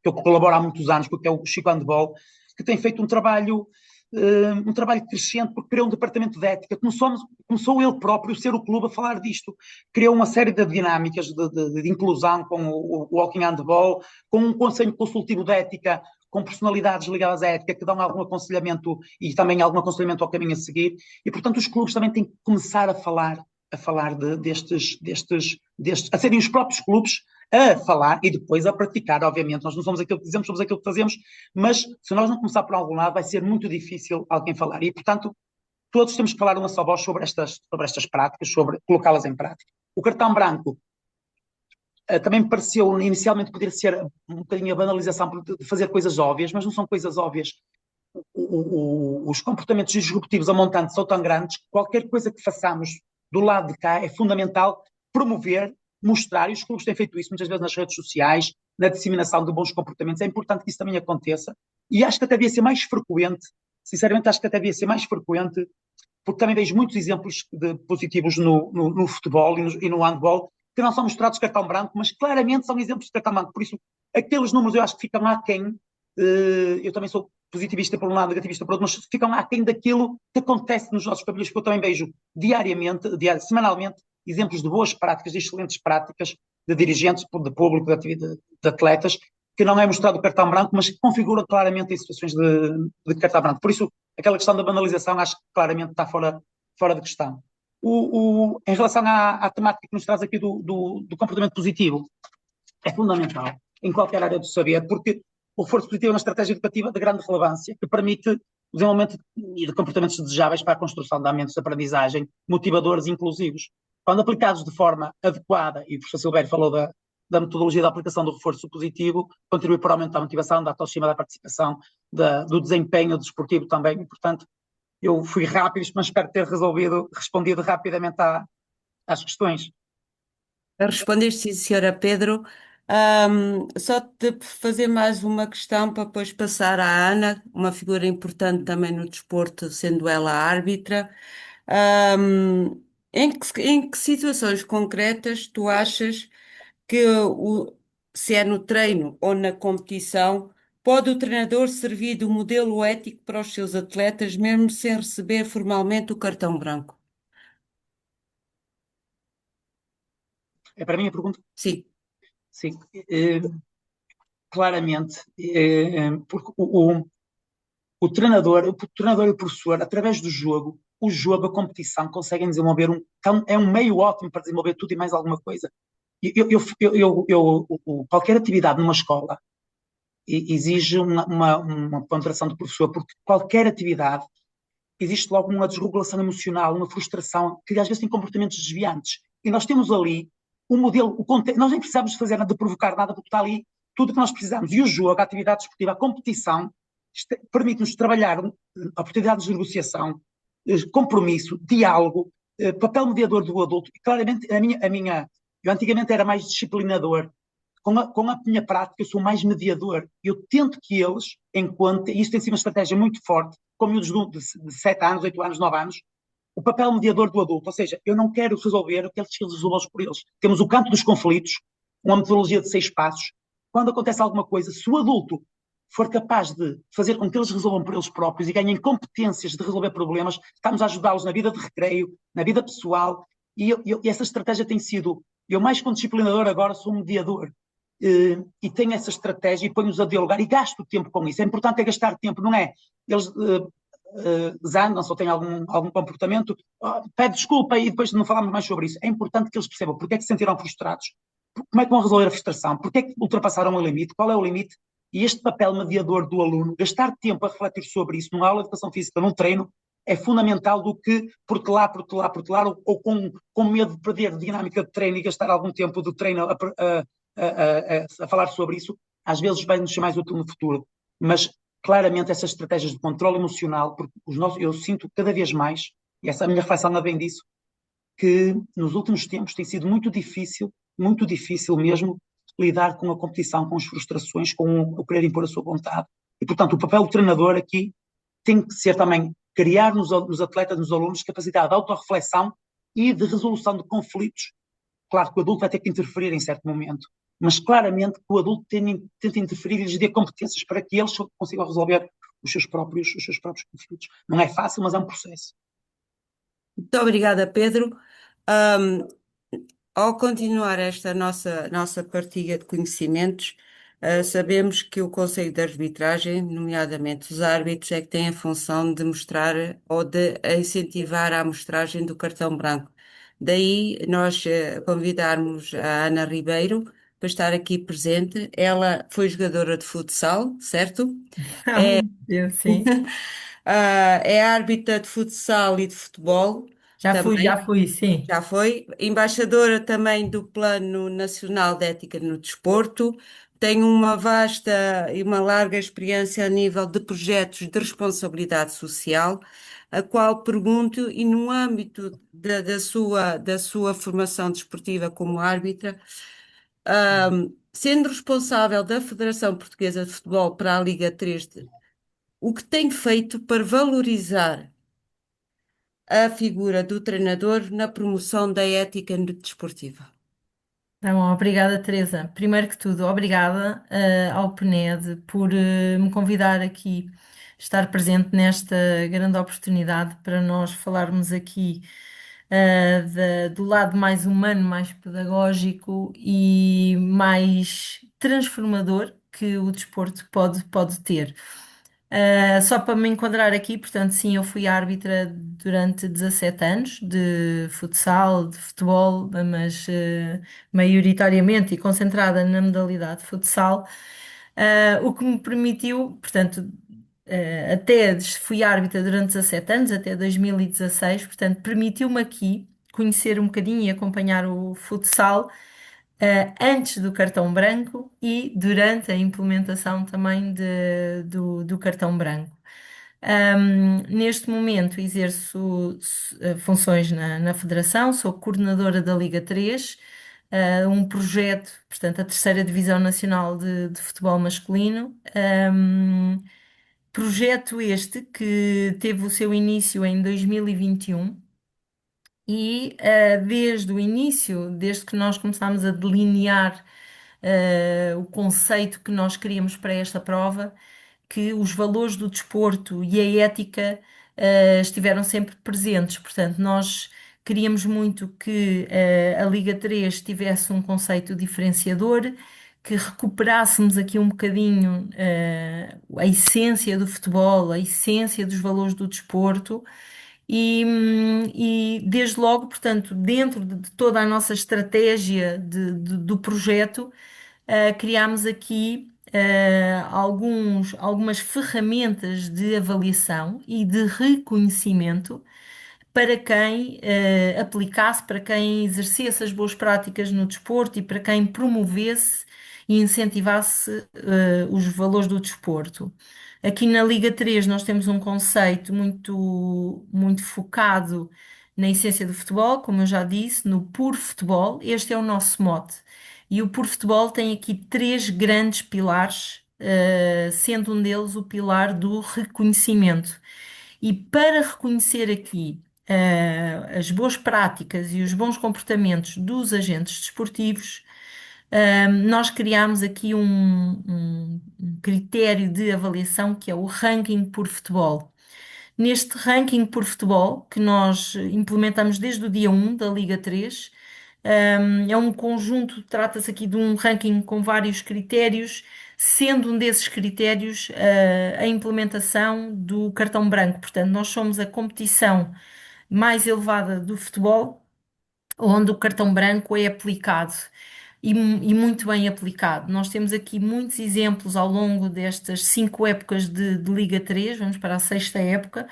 eu colaboro há muitos anos, porque é o Chico Handball, que tem feito um trabalho um trabalho crescente, porque criou um departamento de ética, começou ele próprio ser o clube a falar disto, criou uma série de dinâmicas de inclusão com o Walking Handball, com um conselho consultivo de ética, com personalidades ligadas à ética que dão algum aconselhamento e também algum aconselhamento ao caminho a seguir, e portanto os clubes também têm que começar a falar a serem os próprios clubes a falar e depois a praticar, obviamente. Nós não somos aquilo que dizemos, somos aquilo que fazemos, mas se nós não começar por algum lado, vai ser muito difícil alguém falar. E, portanto, todos temos que falar uma só voz sobre estas práticas, sobre colocá-las em prática. O cartão branco também me pareceu, inicialmente, poder ser um bocadinho a banalização de fazer coisas óbvias, mas não são coisas óbvias. Os comportamentos disruptivos a montante são tão grandes que qualquer coisa que façamos do lado de cá é fundamental promover, mostrar, e os clubes têm feito isso muitas vezes nas redes sociais, na disseminação de bons comportamentos. É importante que isso também aconteça, e acho que até devia ser mais frequente, sinceramente acho que até devia ser mais frequente, porque também vejo muitos exemplos positivos no futebol e no handball, que não são mostrados cartão branco, mas claramente são exemplos de cartão branco. Por isso, aqueles números eu acho que ficam aquém. Eu também sou positivista por um lado, negativista por outro, mas ficam aquém daquilo que acontece nos nossos pavilhões, porque eu também vejo semanalmente, exemplos de boas práticas, de excelentes práticas de dirigentes, de público, de atletas, que não é mostrado o cartão branco, mas que configura claramente em situações de cartão branco. Por isso, aquela questão da banalização acho que claramente está fora de questão. Em relação à temática que nos traz aqui do comportamento positivo, é fundamental em qualquer área do saber, porque o reforço positivo é uma estratégia educativa de grande relevância que permite o desenvolvimento de comportamentos desejáveis para a construção de ambientes de aprendizagem motivadores e inclusivos. Quando aplicados de forma adequada, e o professor Silvério falou da metodologia da aplicação do reforço positivo, contribui para aumentar a motivação, da autoestima, da participação, do desempenho desportivo também, e, portanto, eu fui rápido, mas espero ter respondido rapidamente às questões. Respondeste, sim, senhora Pedro. Só te fazer mais uma questão para depois passar à Ana, uma figura importante também no desporto, sendo ela árbitra. Em que situações concretas tu achas que, se é no treino ou na competição, pode o treinador servir de modelo ético para os seus atletas, mesmo sem receber formalmente o cartão branco? É para mim a pergunta? Sim. Sim. Claramente, porque o treinador e o professor, através do jogo, a competição, conseguem desenvolver é um meio ótimo para desenvolver tudo e mais alguma coisa. Qualquer atividade numa escola exige uma ponderação do professor, porque qualquer atividade existe logo uma desregulação emocional, uma frustração, que às vezes tem comportamentos desviantes. E nós temos ali um modelo, nós nem precisamos fazer nada, de provocar nada, porque está ali tudo o que nós precisamos. E o jogo, a atividade desportiva, a competição, permite-nos trabalhar oportunidades de negociação, compromisso, diálogo, papel mediador do adulto. E claramente, eu antigamente era mais disciplinador. Com a minha prática, eu sou mais mediador. Eu tento que eles, e isto tem sido uma estratégia muito forte, com miúdos de 7 anos, 8 anos, 9 anos, o papel mediador do adulto. Ou seja, eu não quero resolver, eu quero que eles resolvam por eles. Temos o campo dos conflitos, uma metodologia de 6 passos. Quando acontece alguma coisa, se o adulto for capaz de fazer com que eles resolvam por eles próprios e ganhem competências de resolver problemas, estamos a ajudá-los na vida de recreio, na vida pessoal, e essa estratégia tem sido, eu mais que um disciplinador agora sou um mediador, e tenho essa estratégia e ponho-os a dialogar e gasto tempo com isso. É importante gastar tempo, não é? Eles zangam-se ou têm algum comportamento, pede desculpa e depois não falamos mais sobre isso. É importante que eles percebam porque é que se sentiram frustrados, como é que vão resolver a frustração, porque é que ultrapassaram o limite, qual é o limite. E este papel mediador do aluno, gastar tempo a refletir sobre isso numa aula de educação física, num treino, é fundamental do que protelar, ou com medo de perder a dinâmica de treino e gastar algum tempo do treino a falar sobre isso, às vezes vai-nos ser mais útil no futuro. Mas, claramente, essas estratégias de controle emocional, porque eu sinto cada vez mais, e essa minha reflexão não vem disso, que nos últimos tempos tem sido muito difícil mesmo, lidar com a competição, com as frustrações, com o querer impor a sua vontade. E, portanto, o papel do treinador aqui tem que ser também criar nos atletas, nos alunos, capacidade de autorreflexão e de resolução de conflitos. Claro que o adulto vai ter que interferir em certo momento, mas claramente que o adulto tenta interferir e lhes dê competências para que eles consigam resolver os seus próprios conflitos. Não é fácil, mas é um processo. Muito obrigada, Pedro. Ahm, Ao continuar esta nossa partilha de conhecimentos, sabemos que o Conselho de Arbitragem, nomeadamente os árbitros, é que tem a função de mostrar ou de incentivar a amostragem do cartão branco. Daí nós convidarmos a Ana Ribeiro para estar aqui presente. Ela foi jogadora de futsal, certo? Há muito tempo, sim. É árbitra de futsal e de futebol Já também. fui, sim. Já foi. Embaixadora também do Plano Nacional de Ética no Desporto. Tem uma vasta e uma larga experiência a nível de projetos de responsabilidade social, a qual pergunto, e no âmbito da sua formação desportiva como árbitra, sendo responsável da Federação Portuguesa de Futebol para a Liga 3, o que tem feito para valorizar a figura do treinador na promoção da ética desportiva? Tá bom, obrigada, Teresa. Primeiro que tudo, obrigada, ao PNED por, me convidar aqui, estar presente nesta grande oportunidade para nós falarmos aqui, do lado mais humano, mais pedagógico e mais transformador que o desporto pode ter. Só para me enquadrar aqui, portanto, sim, eu fui árbitra durante 17 anos de futsal, de futebol, mas maioritariamente e concentrada na modalidade de futsal, o que me permitiu, portanto, fui árbitra durante 17 anos, até 2016, portanto, permitiu-me aqui conhecer um bocadinho e acompanhar o futsal antes do cartão branco e durante a implementação também do cartão branco. Neste momento exerço funções na Federação, sou coordenadora da Liga 3, um projeto, portanto, a terceira Divisão Nacional de Futebol Masculino. Projeto este que teve o seu início em 2021 e desde o início, desde que nós começámos a delinear o conceito que nós queríamos para esta prova, que os valores do desporto e a ética estiveram sempre presentes. Portanto, nós queríamos muito que a Liga 3 tivesse um conceito diferenciador, que recuperássemos aqui um bocadinho a essência do futebol, a essência dos valores do desporto. E desde logo, portanto, dentro de toda a nossa estratégia do projeto, criámos aqui algumas ferramentas de avaliação e de reconhecimento para quem aplicasse, para quem exercesse as boas práticas no desporto e para quem promovesse e incentivasse os valores do desporto. Aqui na Liga 3 nós temos um conceito muito focado na essência do futebol, como eu já disse, no puro futebol. Este é o nosso mote. E o puro futebol tem aqui três grandes pilares, sendo um deles o pilar do reconhecimento. E para reconhecer aqui as boas práticas e os bons comportamentos dos agentes desportivos, nós criámos aqui um critério de avaliação que é o ranking por futebol. Neste ranking por futebol, que nós implementamos desde o dia 1 da Liga 3, é um conjunto, trata-se aqui de um ranking com vários critérios, sendo um desses critérios a implementação do cartão branco. Portanto, nós somos a competição mais elevada do futebol, onde o cartão branco é aplicado e muito bem aplicado. Nós temos aqui muitos exemplos ao longo destas 5 épocas de Liga 3, vamos para a sexta época,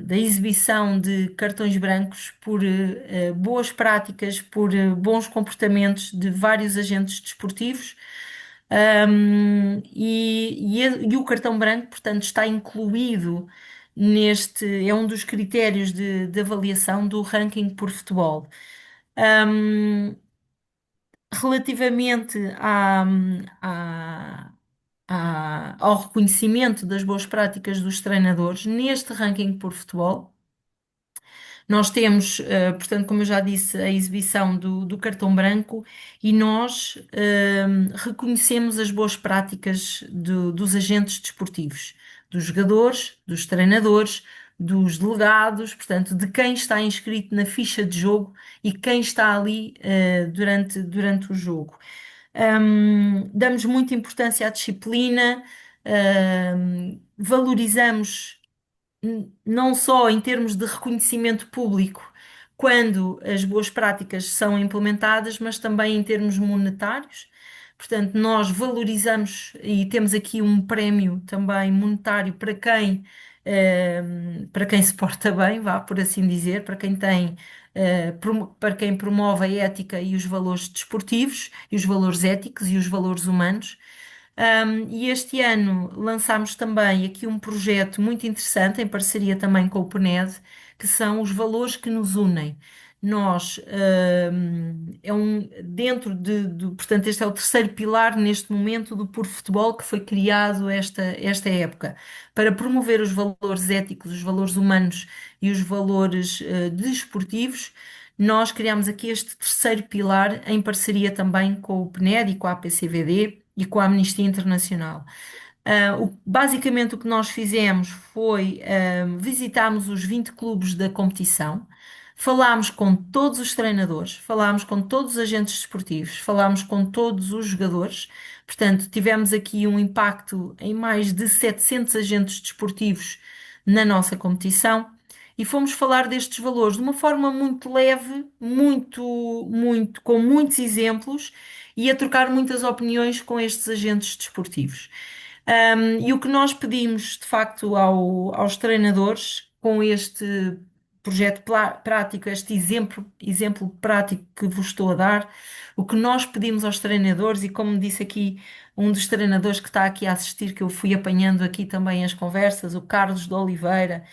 da exibição de cartões brancos por boas práticas, por bons comportamentos de vários agentes desportivos. E o cartão branco, portanto, está incluído é um dos critérios de avaliação do ranking por futebol. Relativamente ao reconhecimento das boas práticas dos treinadores, neste ranking por futebol, Nós temos, portanto, como eu já disse, a exibição do cartão branco e nós reconhecemos as boas práticas dos agentes desportivos, dos jogadores, dos treinadores, dos delegados, portanto, de quem está inscrito na ficha de jogo e quem está ali durante o jogo. Damos muita importância à disciplina, valorizamos não só em termos de reconhecimento público, quando as boas práticas são implementadas, mas também em termos monetários. Portanto, nós valorizamos e temos aqui um prémio também monetário para quem se porta bem, vá por assim dizer, para quem tem, para quem promove a ética e os valores desportivos, e os valores éticos e os valores humanos. E este ano lançámos também aqui um projeto muito interessante, em parceria também com o PNED, que são os valores que nos unem. Nós, portanto, este é o terceiro pilar neste momento do Por Futebol que foi criado esta época, para promover os valores éticos, os valores humanos e os valores desportivos. Nós criamos aqui este terceiro pilar em parceria também com o PNED e com a APCVD e com a Amnistia Internacional. Basicamente o que nós fizemos foi visitarmos os 20 clubes da competição, falámos com todos os treinadores, falámos com todos os agentes desportivos, falámos com todos os jogadores. Portanto, tivemos aqui um impacto em mais de 700 agentes desportivos na nossa competição e fomos falar destes valores de uma forma muito leve, com muitos exemplos e a trocar muitas opiniões com estes agentes desportivos. E o que nós pedimos, de facto, aos treinadores, com este projeto prático, este exemplo prático que vos estou a dar, o que nós pedimos aos treinadores, e como disse aqui um dos treinadores que está aqui a assistir, que eu fui apanhando aqui também as conversas, o Carlos de Oliveira,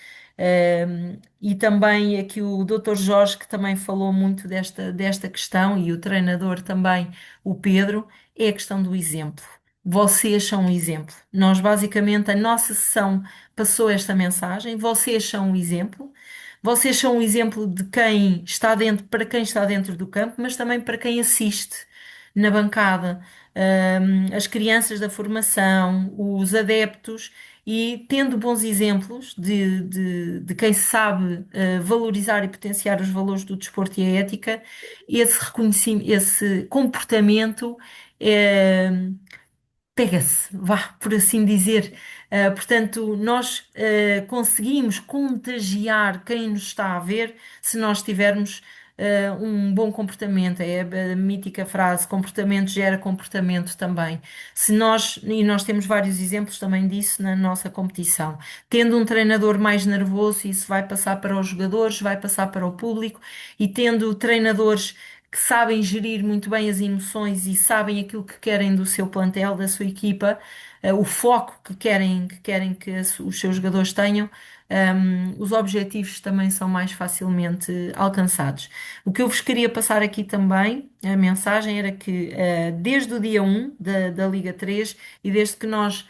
e também aqui o Dr. Jorge, que também falou muito desta questão, e o treinador também, o Pedro, é a questão do exemplo. Vocês são um exemplo. Nós, basicamente, a nossa sessão passou esta mensagem. Vocês são um exemplo. Vocês são um exemplo de quem está dentro, para quem está dentro do campo, mas também para quem assiste na bancada, as crianças da formação, os adeptos, e tendo bons exemplos de quem sabe valorizar e potenciar os valores do desporto e a ética, esse reconhecimento, esse comportamento. eh, Pega-se, vá, por assim dizer. Portanto, nós conseguimos contagiar quem nos está a ver se nós tivermos um bom comportamento. É a mítica frase: comportamento gera comportamento também. E nós temos vários exemplos também disso na nossa competição. Tendo um treinador mais nervoso, isso vai passar para os jogadores, vai passar para o público, e tendo treinadores que sabem gerir muito bem as emoções e sabem aquilo que querem do seu plantel, da sua equipa, o foco que querem que os seus jogadores tenham, os objetivos também são mais facilmente alcançados. O que eu vos queria passar aqui também, a mensagem era que desde o dia 1 da Liga 3 e desde que nós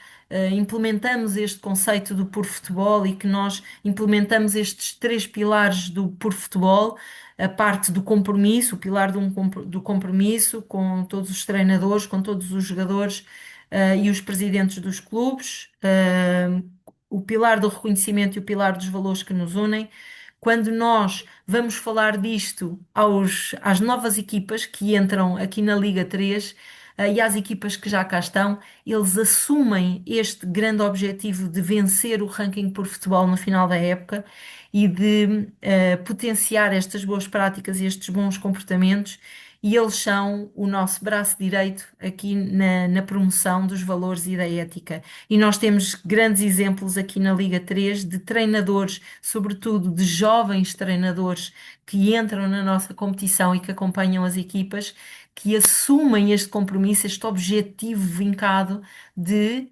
implementamos este conceito do Por Futebol e que nós implementamos estes três pilares do Por Futebol, a parte do compromisso, o pilar do compromisso com todos os treinadores, com todos os jogadores e os presidentes dos clubes, o pilar do reconhecimento e o pilar dos valores que nos unem. Quando nós vamos falar disto às novas equipas que entram aqui na Liga 3, e às equipas que já cá estão, eles assumem este grande objetivo de vencer o ranking por futebol no final da época e de potenciar estas boas práticas e estes bons comportamentos, e eles são o nosso braço direito aqui na promoção dos valores e da ética. E nós temos grandes exemplos aqui na Liga 3 de treinadores, sobretudo de jovens treinadores que entram na nossa competição e que acompanham as equipas, que assumem este compromisso, este objetivo vincado de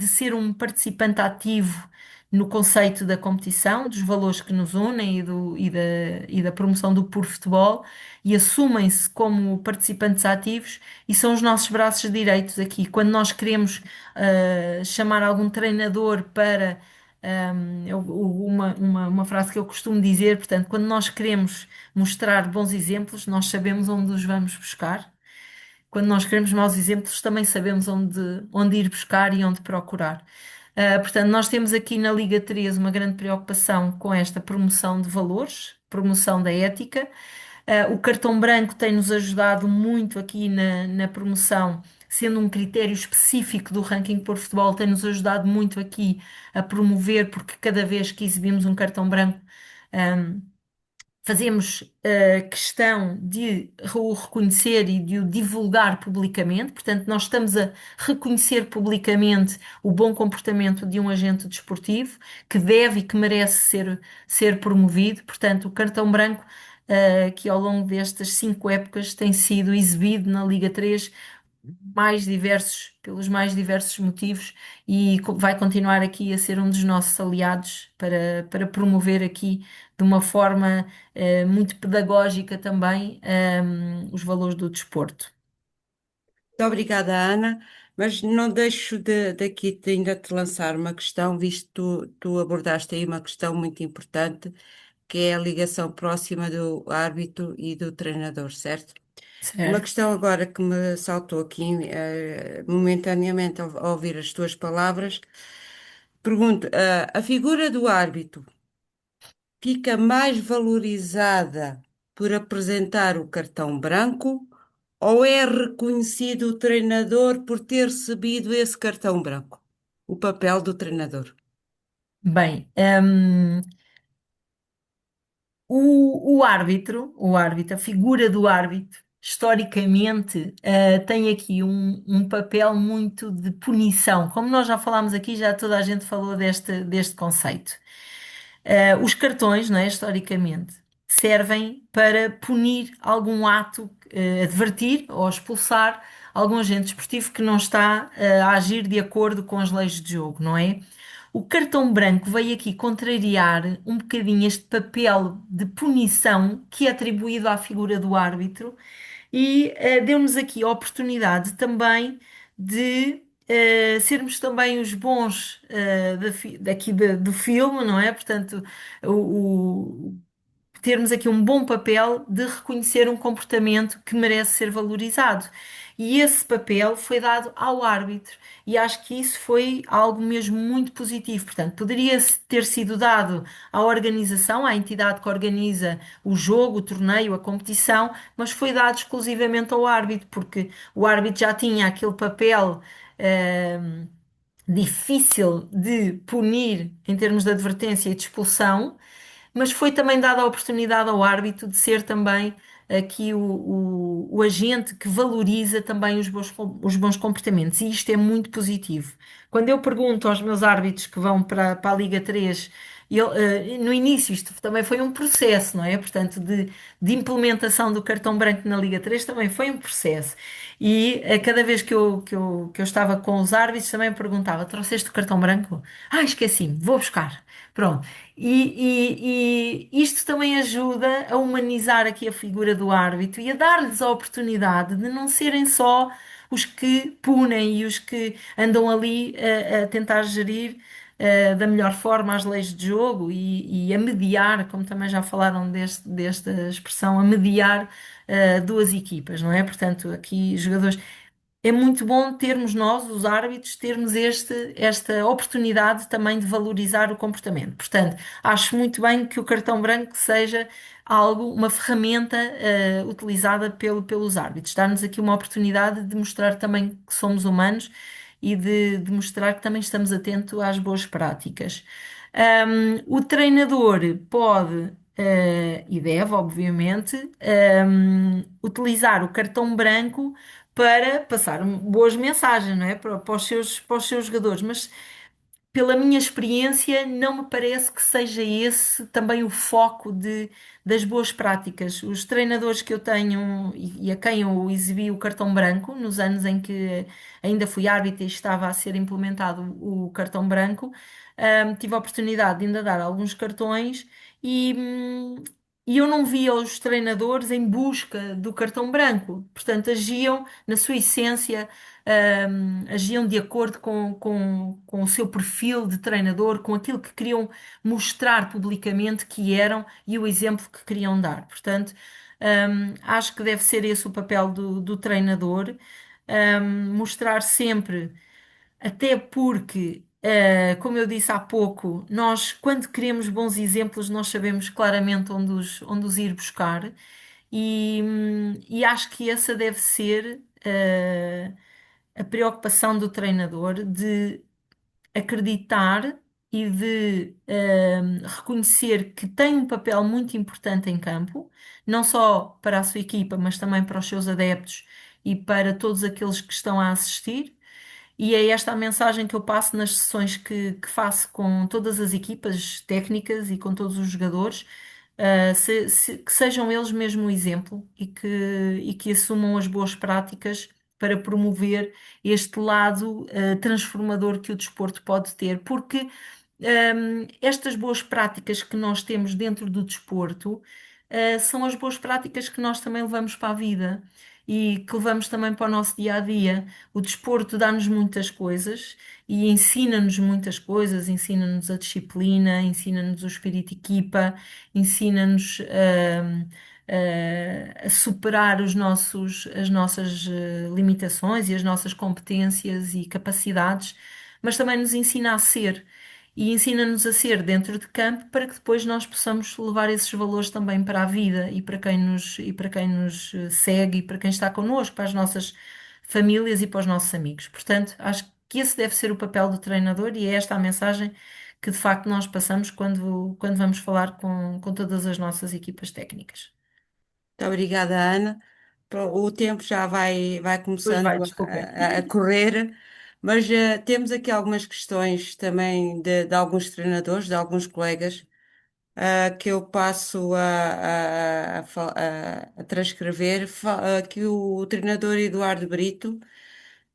ser um participante ativo no conceito da competição, dos valores que nos unem e da promoção do puro futebol, e assumem-se como participantes ativos e são os nossos braços direitos aqui. Quando nós queremos chamar algum treinador para Uma frase que eu costumo dizer, portanto, quando nós queremos mostrar bons exemplos, nós sabemos onde os vamos buscar. Quando nós queremos maus exemplos, também sabemos onde ir buscar e onde procurar. Portanto, nós temos aqui na Liga 3 uma grande preocupação com esta promoção de valores, promoção da ética. O cartão branco tem-nos ajudado muito aqui na promoção, sendo um critério específico do ranking por futebol, tem-nos ajudado muito aqui a promover, porque cada vez que exibimos um cartão branco, um, fazemos questão de o reconhecer e de o divulgar publicamente, portanto, nós estamos a reconhecer publicamente o bom comportamento de um agente desportivo que deve e que merece ser promovido. Portanto, o cartão branco, que ao longo destas 5 épocas tem sido exibido na Liga 3 pelos mais diversos motivos e vai continuar aqui a ser um dos nossos aliados para promover aqui de uma forma muito pedagógica também os valores do desporto. Muito obrigada, Ana, mas não deixo daqui de ainda te lançar uma questão, visto que tu abordaste aí uma questão muito importante, que é a ligação próxima do árbitro e do treinador, certo? Uma Certo? questão agora que me saltou aqui momentaneamente ao ouvir as tuas palavras. Pergunto, a figura do árbitro fica mais valorizada por apresentar o cartão branco ou é reconhecido o treinador por ter recebido esse cartão branco? O papel do treinador. Bem, a figura do árbitro, historicamente, tem aqui um papel muito de punição. Como nós já falámos aqui, já toda a gente falou deste conceito. Os cartões, não é, historicamente, servem para punir algum ato, advertir ou expulsar algum agente desportivo que não está, a agir de acordo com as leis de jogo, não é? O cartão branco veio aqui contrariar um bocadinho este papel de punição que é atribuído à figura do árbitro e deu-nos aqui a oportunidade também de sermos também os bons do filme, não é? Portanto, termos aqui um bom papel de reconhecer um comportamento que merece ser valorizado. E esse papel foi dado ao árbitro, e acho que isso foi algo mesmo muito positivo. Portanto, poderia ter sido dado à organização, à entidade que organiza o jogo, o torneio, a competição, mas foi dado exclusivamente ao árbitro, porque o árbitro já tinha aquele papel. Difícil de punir em termos de advertência e de expulsão, mas foi também dada a oportunidade ao árbitro de ser também aqui o agente que valoriza também os bons comportamentos, e isto é muito positivo. Quando eu pergunto aos meus árbitros que vão para a Liga 3, no início isto também foi um processo, não é? Portanto, de implementação do cartão branco na Liga 3 também foi um processo. E cada vez que eu estava com os árbitros também perguntava: trouxeste o cartão branco? Ah, esqueci-me, vou buscar. Pronto. E isto também ajuda a humanizar aqui a figura do árbitro e a dar-lhes a oportunidade de não serem só os que punem e os que andam ali a tentar gerir da melhor forma as leis de jogo e a mediar, como também já falaram desta expressão, a mediar duas equipas, não é? Portanto, aqui jogadores. É muito bom termos nós, os árbitros, termos esta oportunidade também de valorizar o comportamento. Portanto, acho muito bem que o cartão branco seja algo, uma ferramenta utilizada pelos árbitros. Dá-nos aqui uma oportunidade de mostrar também que somos humanos e de mostrar que também estamos atentos às boas práticas. O treinador pode e deve, obviamente, utilizar o cartão branco para passar boas mensagens, não é? Para os seus jogadores, mas pela minha experiência, não me parece que seja esse também o foco das boas práticas. Os treinadores que eu tenho e a quem eu exibi o cartão branco, nos anos em que ainda fui árbitra e estava a ser implementado o cartão branco, tive a oportunidade de ainda dar alguns cartões e e eu não via os treinadores em busca do cartão branco. Portanto, agiam na sua essência, agiam de acordo com o seu perfil de treinador, com aquilo que queriam mostrar publicamente que eram e o exemplo que queriam dar. Portanto, acho que deve ser esse o papel do treinador, mostrar sempre. Até porque, como eu disse há pouco, nós, quando queremos bons exemplos, nós sabemos claramente onde os ir buscar, e acho que essa deve ser, a preocupação do treinador de acreditar e de reconhecer que tem um papel muito importante em campo, não só para a sua equipa, mas também para os seus adeptos e para todos aqueles que estão a assistir. E é esta a mensagem que eu passo nas sessões que faço com todas as equipas técnicas e com todos os jogadores, que sejam eles mesmo o exemplo e que assumam as boas práticas para promover este lado, transformador que o desporto pode ter. Porque, estas boas práticas que nós temos dentro do desporto, são as boas práticas que nós também levamos para a vida e que levamos também para o nosso dia a dia. O desporto dá-nos muitas coisas e ensina-nos muitas coisas, ensina-nos a disciplina, ensina-nos o espírito de equipa, ensina-nos a superar as nossas limitações e as nossas competências e capacidades, mas também nos ensina a ser. E ensina-nos a ser dentro de campo para que depois nós possamos levar esses valores também para a vida e para quem nos segue e para quem está connosco, para as nossas famílias e para os nossos amigos. Portanto, acho que esse deve ser o papel do treinador e é esta a mensagem que de facto nós passamos quando vamos falar com todas as nossas equipas técnicas. Muito obrigada, Ana. O tempo já vai Pois vai, começando desculpem. a correr, mas temos aqui algumas questões também de alguns treinadores, de alguns colegas, que eu passo a transcrever. Que o treinador Eduardo Brito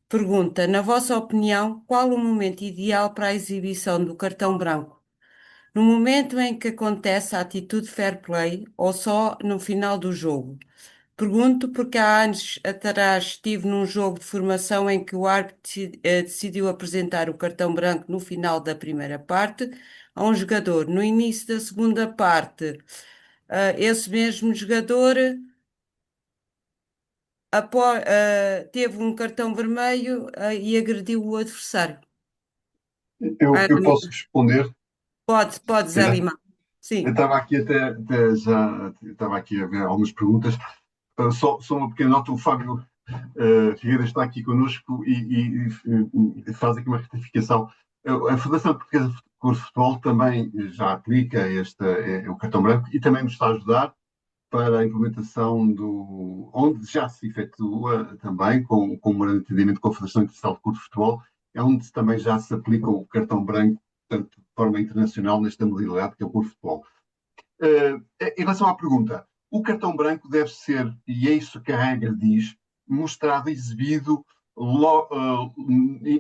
pergunta: na vossa opinião, qual o momento ideal para a exibição do cartão branco? No momento em que acontece a atitude fair play ou só no final do jogo? Pergunto porque há anos atrás estive num jogo de formação em que o árbitro decidiu apresentar o cartão branco no final da primeira parte a um jogador. No início da segunda parte, esse mesmo jogador teve um cartão vermelho, e agrediu o adversário. Eu posso responder, Pode, se Zé calhar. Lima. Eu Sim. estava aqui até já estava aqui a ver algumas perguntas. Só uma pequena nota, o Fábio Figueira está aqui connosco e faz aqui uma retificação. A Federação Portuguesa de Futebol também já aplica o cartão branco e também nos está a ajudar para a implementação onde já se efetua também, com o memorando de entendimento com a Federação Internacional de Clubes de Futebol, é onde também já se aplica o cartão branco, portanto, de forma internacional nesta modalidade que é o clube de futebol. Em relação à pergunta, o cartão branco deve ser, e é isso que a regra diz, mostrado e exibido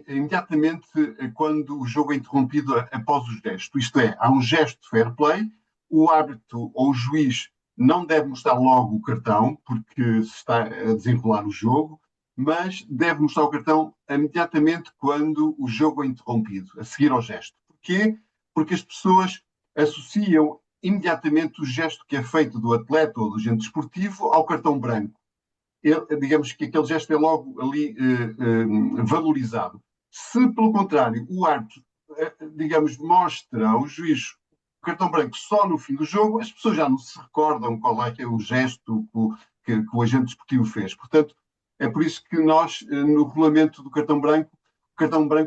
imediatamente quando o jogo é interrompido após o gesto. Isto é, há um gesto de fair play, o árbitro ou o juiz não deve mostrar logo o cartão, porque se está a desenrolar o jogo, mas deve mostrar o cartão imediatamente quando o jogo é interrompido, a seguir ao gesto. Porquê? Porque as pessoas associam imediatamente o gesto que é feito do atleta ou do agente desportivo ao cartão branco. Digamos que aquele gesto é logo ali valorizado. Se, pelo contrário, o árbitro, digamos, mostra ao juiz o cartão branco só no fim do jogo, as pessoas já não se recordam qual é que é o gesto que o agente desportivo fez. Portanto, é por isso que nós, no regulamento do cartão branco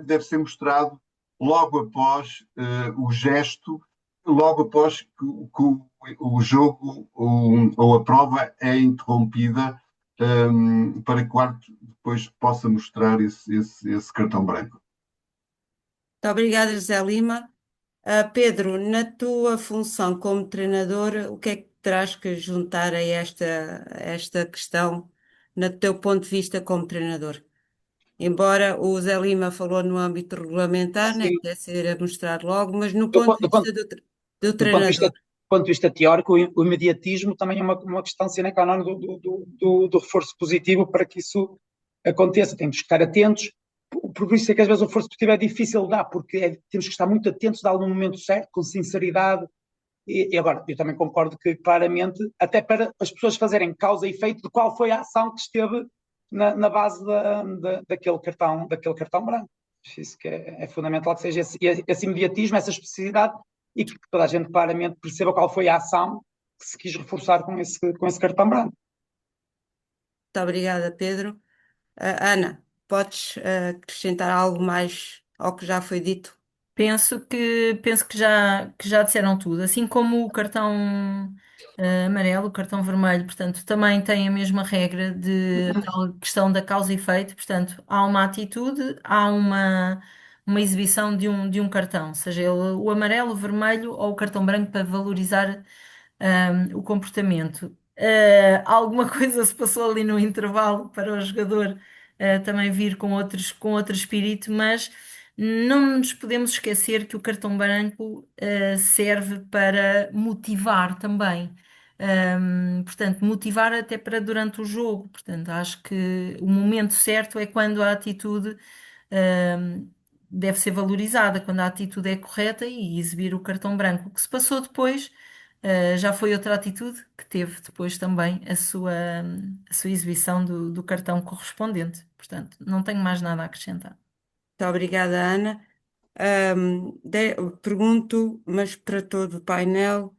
deve ser mostrado logo após o gesto, logo após que o jogo ou a prova é interrompida, para que o árbitro depois possa mostrar esse cartão branco. Muito obrigada, José Lima. Pedro, na tua função como treinador, o que é que terás que juntar a esta questão, no teu ponto de vista como treinador? Embora o Zé Lima falou no âmbito regulamentar, né, Sim, que deve ser a mostrar logo, mas no do, ponto pon- de do, pon- vista do do ponto de vista, treinador. ponto de vista teórico, o imediatismo também é uma questão sine qua non do reforço positivo para que isso aconteça. Temos que estar atentos. Por isso é que às vezes o reforço positivo é difícil de dar, porque temos que estar muito atentos de dar no momento certo, com sinceridade. E agora, eu também concordo que claramente, até para as pessoas fazerem causa e efeito de qual foi a ação que esteve na base daquele cartão branco. Isso que é fundamental que seja esse imediatismo, essa especificidade, e que toda a gente claramente perceba qual foi a ação que se quis reforçar com esse cartão branco. Muito obrigada, Pedro. Ana, podes acrescentar algo mais ao que já foi dito? Penso que já disseram tudo. Assim como o cartão amarelo, o cartão vermelho, portanto, também tem a mesma regra de a tal questão da causa e efeito. Portanto, há uma atitude, há uma exibição de um cartão, seja ele o amarelo, o vermelho ou o cartão branco para valorizar o comportamento. Alguma coisa se passou ali no intervalo para o jogador também vir com outro espírito, mas não nos podemos esquecer que o cartão branco serve para motivar também. Portanto, motivar até para durante o jogo. Portanto, acho que o momento certo é quando a atitude ahm, deve ser valorizada, quando a atitude é correta e exibir o cartão branco. O que se passou depois, já foi outra atitude que teve depois também a sua exibição do cartão correspondente. Portanto, não tenho mais nada a acrescentar. Muito obrigada, Ana. Pergunto, mas para todo o painel,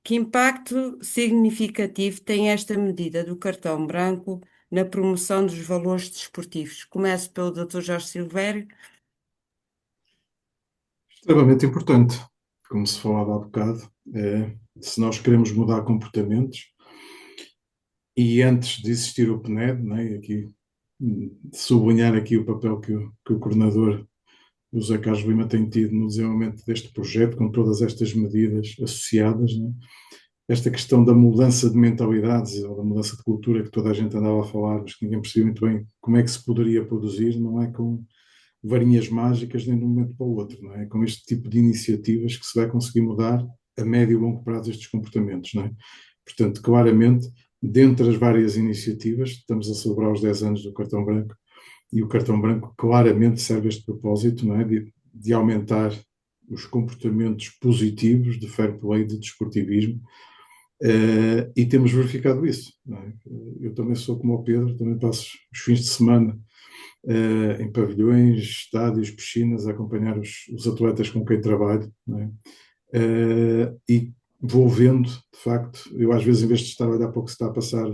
que impacto significativo tem esta medida do cartão branco na promoção dos valores desportivos? Começo pelo Dr. Jorge Silvério. Extremamente importante, como se falava há bocado, se nós queremos mudar comportamentos e antes de existir o PNED, né, e aqui sublinhar aqui o papel que o coordenador José Carlos Lima tem tido no desenvolvimento deste projeto, com todas estas medidas associadas, né? Esta questão da mudança de mentalidades ou da mudança de cultura que toda a gente andava a falar, mas que ninguém percebia muito bem como é que se poderia produzir, não é com varinhas mágicas nem de um momento para o outro, não é? Com este tipo de iniciativas que se vai conseguir mudar a médio e longo prazo estes comportamentos, não é? Portanto, claramente, dentre as várias iniciativas, estamos a celebrar os 10 anos do cartão branco, e o cartão branco claramente serve a este propósito, não é? De aumentar os comportamentos positivos de fair play, de desportivismo, e temos verificado isso, não é? Eu também sou como o Pedro, também passo os fins de semana em pavilhões, estádios, piscinas, a acompanhar os atletas com quem trabalho, não é? E vou vendo, de facto, eu às vezes em vez de estar a olhar para o que se está a passar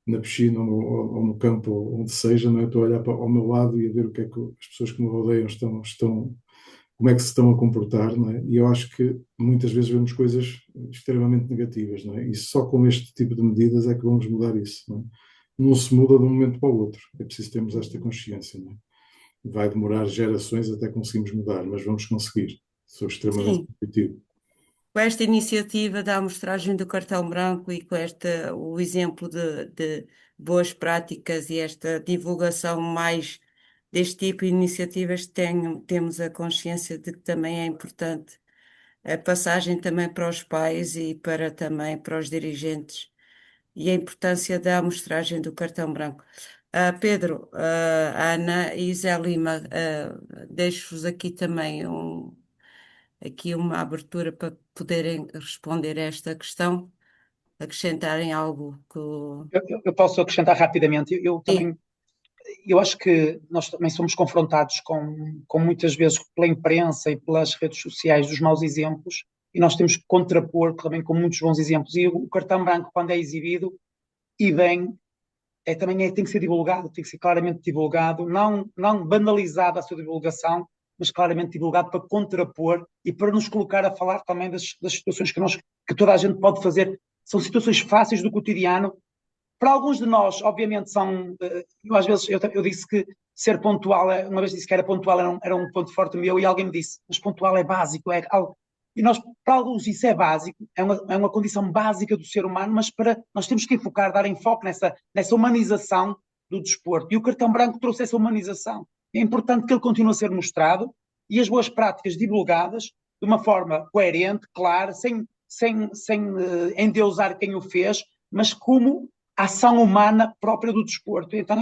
na piscina ou no campo, ou onde seja, não é? Estou a olhar ao meu lado e a ver o que é que as pessoas que me rodeiam como é que se estão a comportar, não é? E eu acho que muitas vezes vemos coisas extremamente negativas, não é? E só com este tipo de medidas é que vamos mudar isso, não é? Não se muda de um momento para o outro, é preciso termos esta consciência, não é? Vai demorar gerações até conseguirmos mudar, mas vamos conseguir. Sou extremamente Sim, positivo. com esta iniciativa da amostragem do cartão branco e com o exemplo de boas práticas e esta divulgação mais deste tipo de iniciativas, temos a consciência de que também é importante a passagem também para os pais e também para os dirigentes e a importância da amostragem do cartão branco. Pedro, Ana e Zé Lima, deixo-vos aqui também aqui uma abertura para poderem responder a esta questão, acrescentarem algo que Eu posso acrescentar rapidamente. Eu Sim, também, eu acho que nós também somos confrontados com muitas vezes pela imprensa e pelas redes sociais dos maus exemplos, e nós temos que contrapor também com muitos bons exemplos. E o cartão branco, quando é exibido, e bem, tem que ser divulgado, tem que ser claramente divulgado, não banalizada a sua divulgação, mas claramente divulgado para contrapor e para nos colocar a falar também das situações que toda a gente pode fazer. São situações fáceis do cotidiano. Para alguns de nós, obviamente, eu às vezes, eu disse que ser pontual, uma vez disse que era pontual, era um ponto forte meu, e alguém me disse, mas pontual é básico, é algo. E nós, para alguns isso é básico, é uma condição básica do ser humano, mas nós temos que enfocar, dar enfoque nessa humanização do desporto. E o cartão branco trouxe essa humanização. É importante que ele continue a ser mostrado e as boas práticas divulgadas de uma forma coerente, clara, sem sem endeusar quem o fez, mas como ação humana própria do desporto. Então,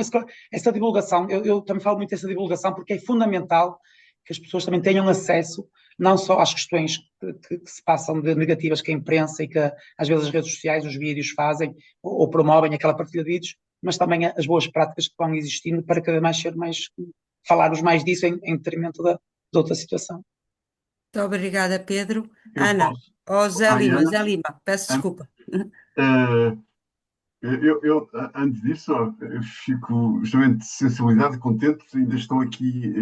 essa divulgação, eu também falo muito dessa divulgação porque é fundamental que as pessoas também tenham acesso não só às questões que se passam de negativas que a imprensa e que às vezes as redes sociais, os vídeos fazem ou promovem aquela partilha de vídeos, mas também as boas práticas que vão existindo para cada vez falarmos mais disso em detrimento de outra situação. Muito obrigada, Pedro. Eu Ana, posso. Zé Lima, Ana, Zé Lima, peço Ana, desculpa. antes disso, eu fico extremamente sensibilizado e contente. Ainda estão aqui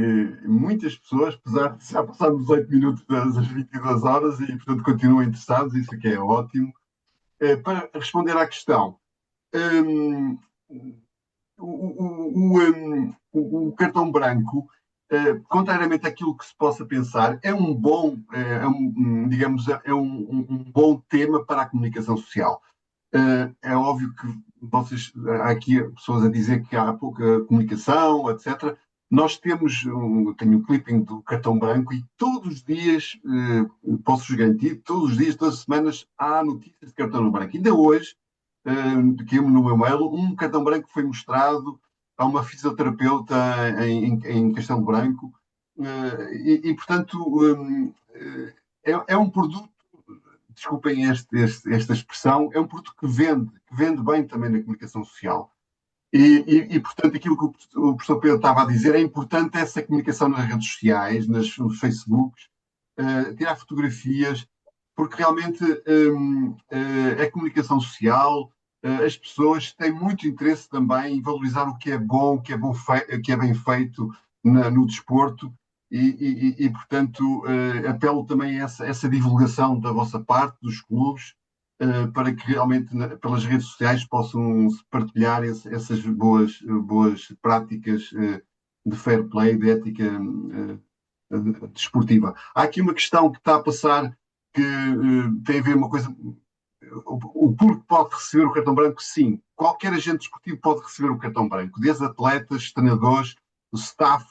muitas pessoas, apesar de já passarmos 8 minutos das 22 horas e, portanto, continuam interessados. Isso aqui é ótimo. Para responder à questão, um, o cartão branco, contrariamente àquilo que se possa pensar, é um bom, digamos, um bom tema para a comunicação social. É óbvio que há aqui pessoas a dizer que há pouca comunicação, etc. Nós tenho um clipping do cartão branco e todos os dias, posso-vos garantir, todos os dias, todas as semanas, há notícias de cartão branco. Ainda hoje, que no meu mail, um cartão branco foi mostrado a uma fisioterapeuta em Castelo Branco, portanto, é um produto, desculpem esta expressão, é um produto que vende bem também na comunicação social. Portanto, aquilo que o professor Pedro estava a dizer, é importante essa comunicação nas redes sociais, nos Facebooks, tirar fotografias, porque realmente a comunicação social, as pessoas têm muito interesse também em valorizar o que é bom, o que é bem feito no desporto, portanto, apelo também a essa divulgação da vossa parte, dos clubes, para que realmente pelas redes sociais possam partilhar essas boas práticas de fair play, de ética desportiva. Há aqui uma questão que está a passar que tem a ver uma coisa. O público pode receber o cartão branco? Sim. Qualquer agente desportivo pode receber o cartão branco, desde atletas, treinadores, o staff,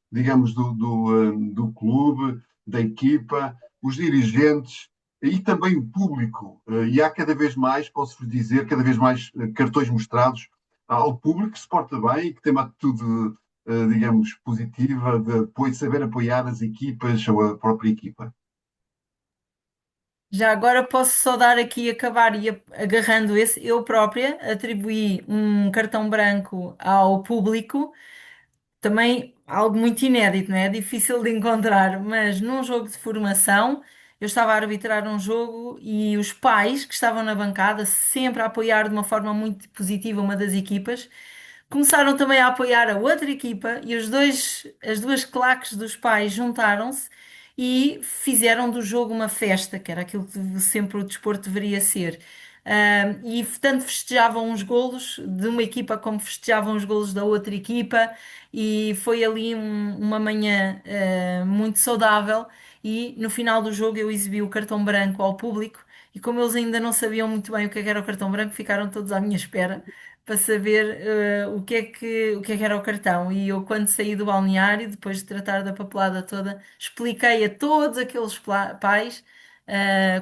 digamos, do clube, da equipa, os dirigentes e também o público. E há cada vez mais, posso-vos dizer, cada vez mais cartões mostrados ao público que se porta bem e que tem uma atitude, digamos, positiva, de saber apoiar as equipas ou a própria equipa. Já agora posso só dar aqui, acabar e agarrando esse, eu própria atribuí um cartão branco ao público, também algo muito inédito, não é? Difícil de encontrar, mas num jogo de formação, eu estava a arbitrar um jogo e os pais que estavam na bancada, sempre a apoiar de uma forma muito positiva uma das equipas, começaram também a apoiar a outra equipa e as duas claques dos pais juntaram-se e fizeram do jogo uma festa, que era aquilo que sempre o desporto deveria ser. E tanto festejavam os golos de uma equipa como festejavam os golos da outra equipa, e foi ali uma manhã muito saudável. E no final do jogo eu exibi o cartão branco ao público, e como eles ainda não sabiam muito bem o que é que era o cartão branco, ficaram todos à minha espera para saber o que é que era o cartão. E eu, quando saí do balneário, depois de tratar da papelada toda, expliquei a todos aqueles pais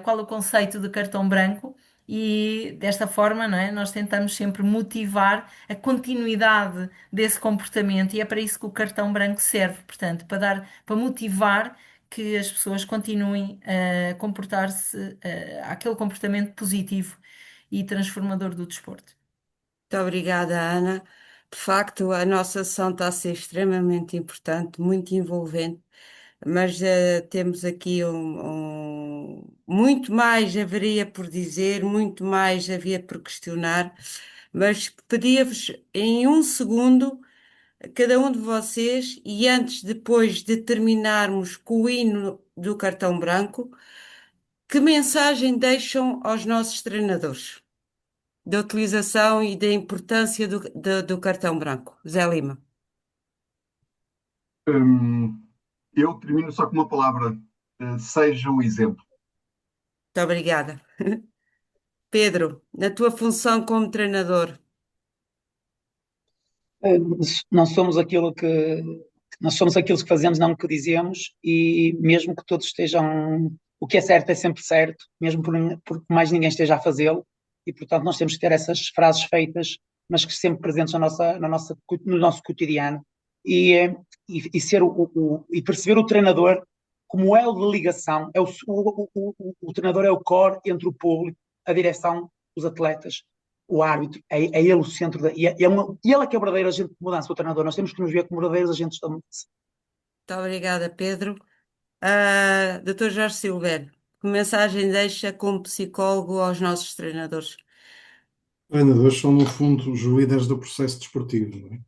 qual o conceito de cartão branco. E desta forma, não é, nós tentamos sempre motivar a continuidade desse comportamento, e é para isso que o cartão branco serve, portanto, para motivar que as pessoas continuem a comportar-se, aquele comportamento positivo e transformador do desporto. Muito obrigada, Ana. De facto, a nossa ação está a ser extremamente importante, muito envolvente, mas temos aqui muito mais haveria por dizer, muito mais havia por questionar, mas pedia-vos em um segundo a cada um de vocês, e antes, depois de terminarmos com o hino do cartão branco, que mensagem deixam aos nossos treinadores da utilização e da importância do cartão branco? Zé Lima. Eu termino só com uma palavra: seja o exemplo. Muito obrigada. Pedro, na tua função como treinador. Não somos aquilo que nós somos aqueles que fazemos, não o que dizemos, e mesmo que todos estejam o que é certo é sempre certo, mesmo por mais ninguém esteja a fazê-lo, e portanto nós temos que ter essas frases feitas, mas que sempre presentes no nosso cotidiano, e ser e perceber o treinador como elo de ligação, o treinador é o core entre o público, a direção, os atletas, o árbitro, é ele o centro, e ele é que é o verdadeiro agente de mudança, o treinador. Nós temos que nos ver como verdadeiros agentes da mudança. Muito obrigada, Pedro. Dr. Jorge Silvério, que mensagem deixa como psicólogo aos nossos treinadores? Treinadores são, no fundo, os líderes do processo desportivo, não é?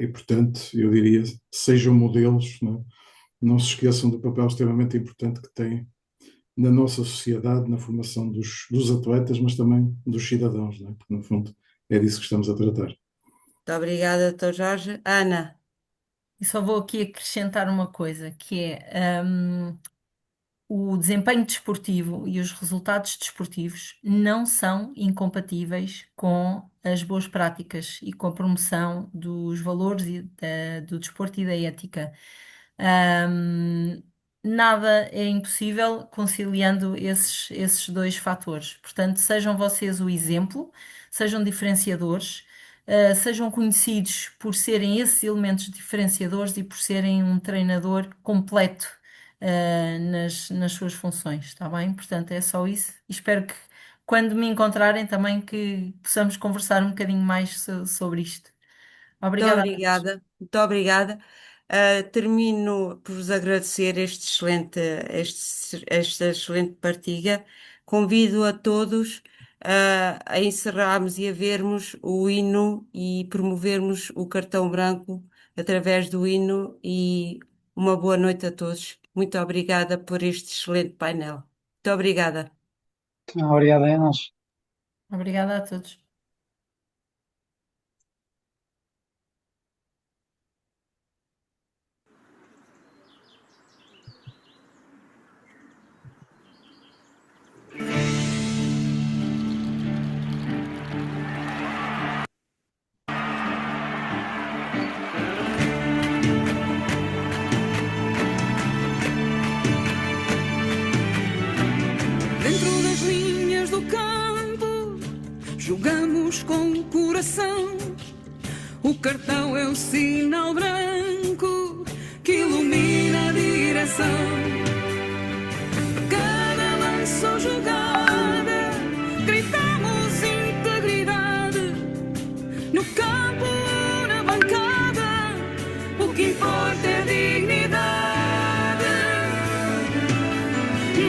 E, portanto, eu diria, sejam modelos, não é? Não se esqueçam do papel extremamente importante que têm na nossa sociedade, na formação dos atletas, mas também dos cidadãos, não é? Porque, no fundo, é disso que estamos a tratar. Muito obrigada, Dr. Jorge. Ana, E só vou aqui acrescentar uma coisa, que é o desempenho desportivo e os resultados desportivos não são incompatíveis com as boas práticas e com a promoção dos valores do desporto e da ética. Ahm, Nada é impossível conciliando esses dois fatores. Portanto, sejam vocês o exemplo, sejam diferenciadores, sejam conhecidos por serem esses elementos diferenciadores e por serem um treinador completo nas suas funções, está bem? Portanto, é só isso. Espero que quando me encontrarem também que possamos conversar um bocadinho mais sobre isto. muito Obrigada a todos. obrigada. Muito obrigada. Termino por vos agradecer esta excelente partilha. Convido a todos a encerrarmos e a vermos o hino e promovermos o cartão branco através do hino, e uma boa noite a todos. Muito obrigada por este excelente painel. Muito obrigada. Obrigado a nós. Obrigada a todos. Dentro das linhas do campo, jogamos com o coração. O cartão é o sinal branco que ilumina a direção. Cada lance ou jogada, gritamos integridade. No campo ou na bancada, o que importa é a dignidade.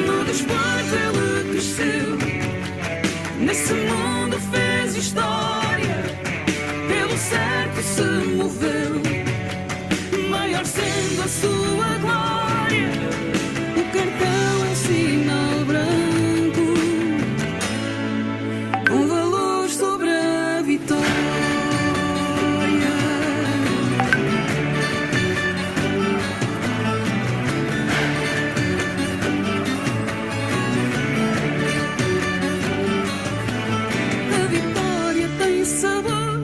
No desporto ele cresceu, nesse mundo fez história, pelo certo se moveu, maior sendo a sua glória. O cartão é um sinal branco, com valor sobre a vitória. A vitória tem sabor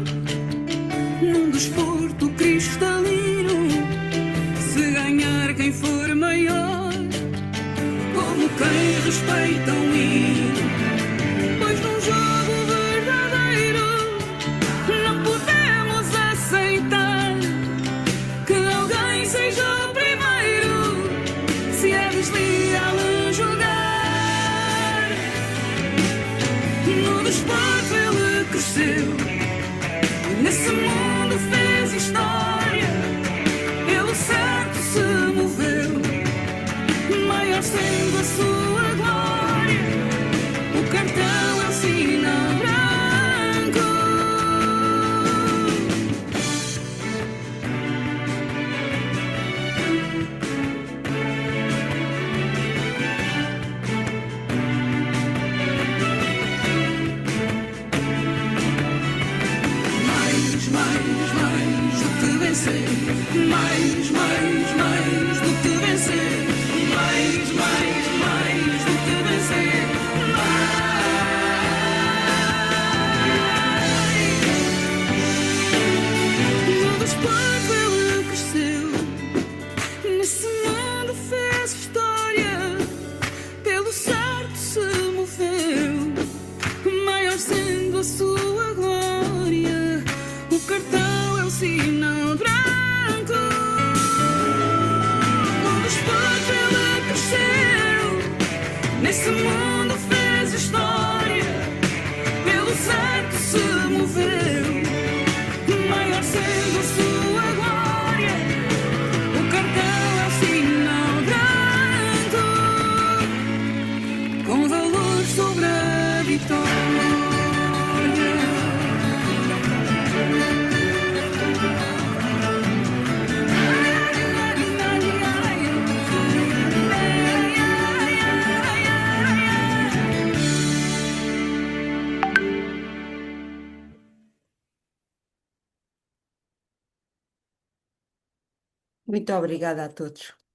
num desporto cristalino. Se ganhar quem for maior, como quem respeita o hino. Pois num jogo verdadeiro não podemos aceitar que alguém seja o primeiro, se é desleal em jogar. No desporto ele cresceu, nesse mundo fez história, pelo certo se moveu, maior sendo a sua glória. O cartão é um sinal branco. Mais do que vencer. Mais do que vencer. Mais do que vencer. No desporto ele cresceu, nesse mundo fez história, Esse mundo fez história, pelo certo se moveu, maior sendo sua glória. O cartão é o sinal branco, com valor sobre a vitória. Muito obrigada a todos.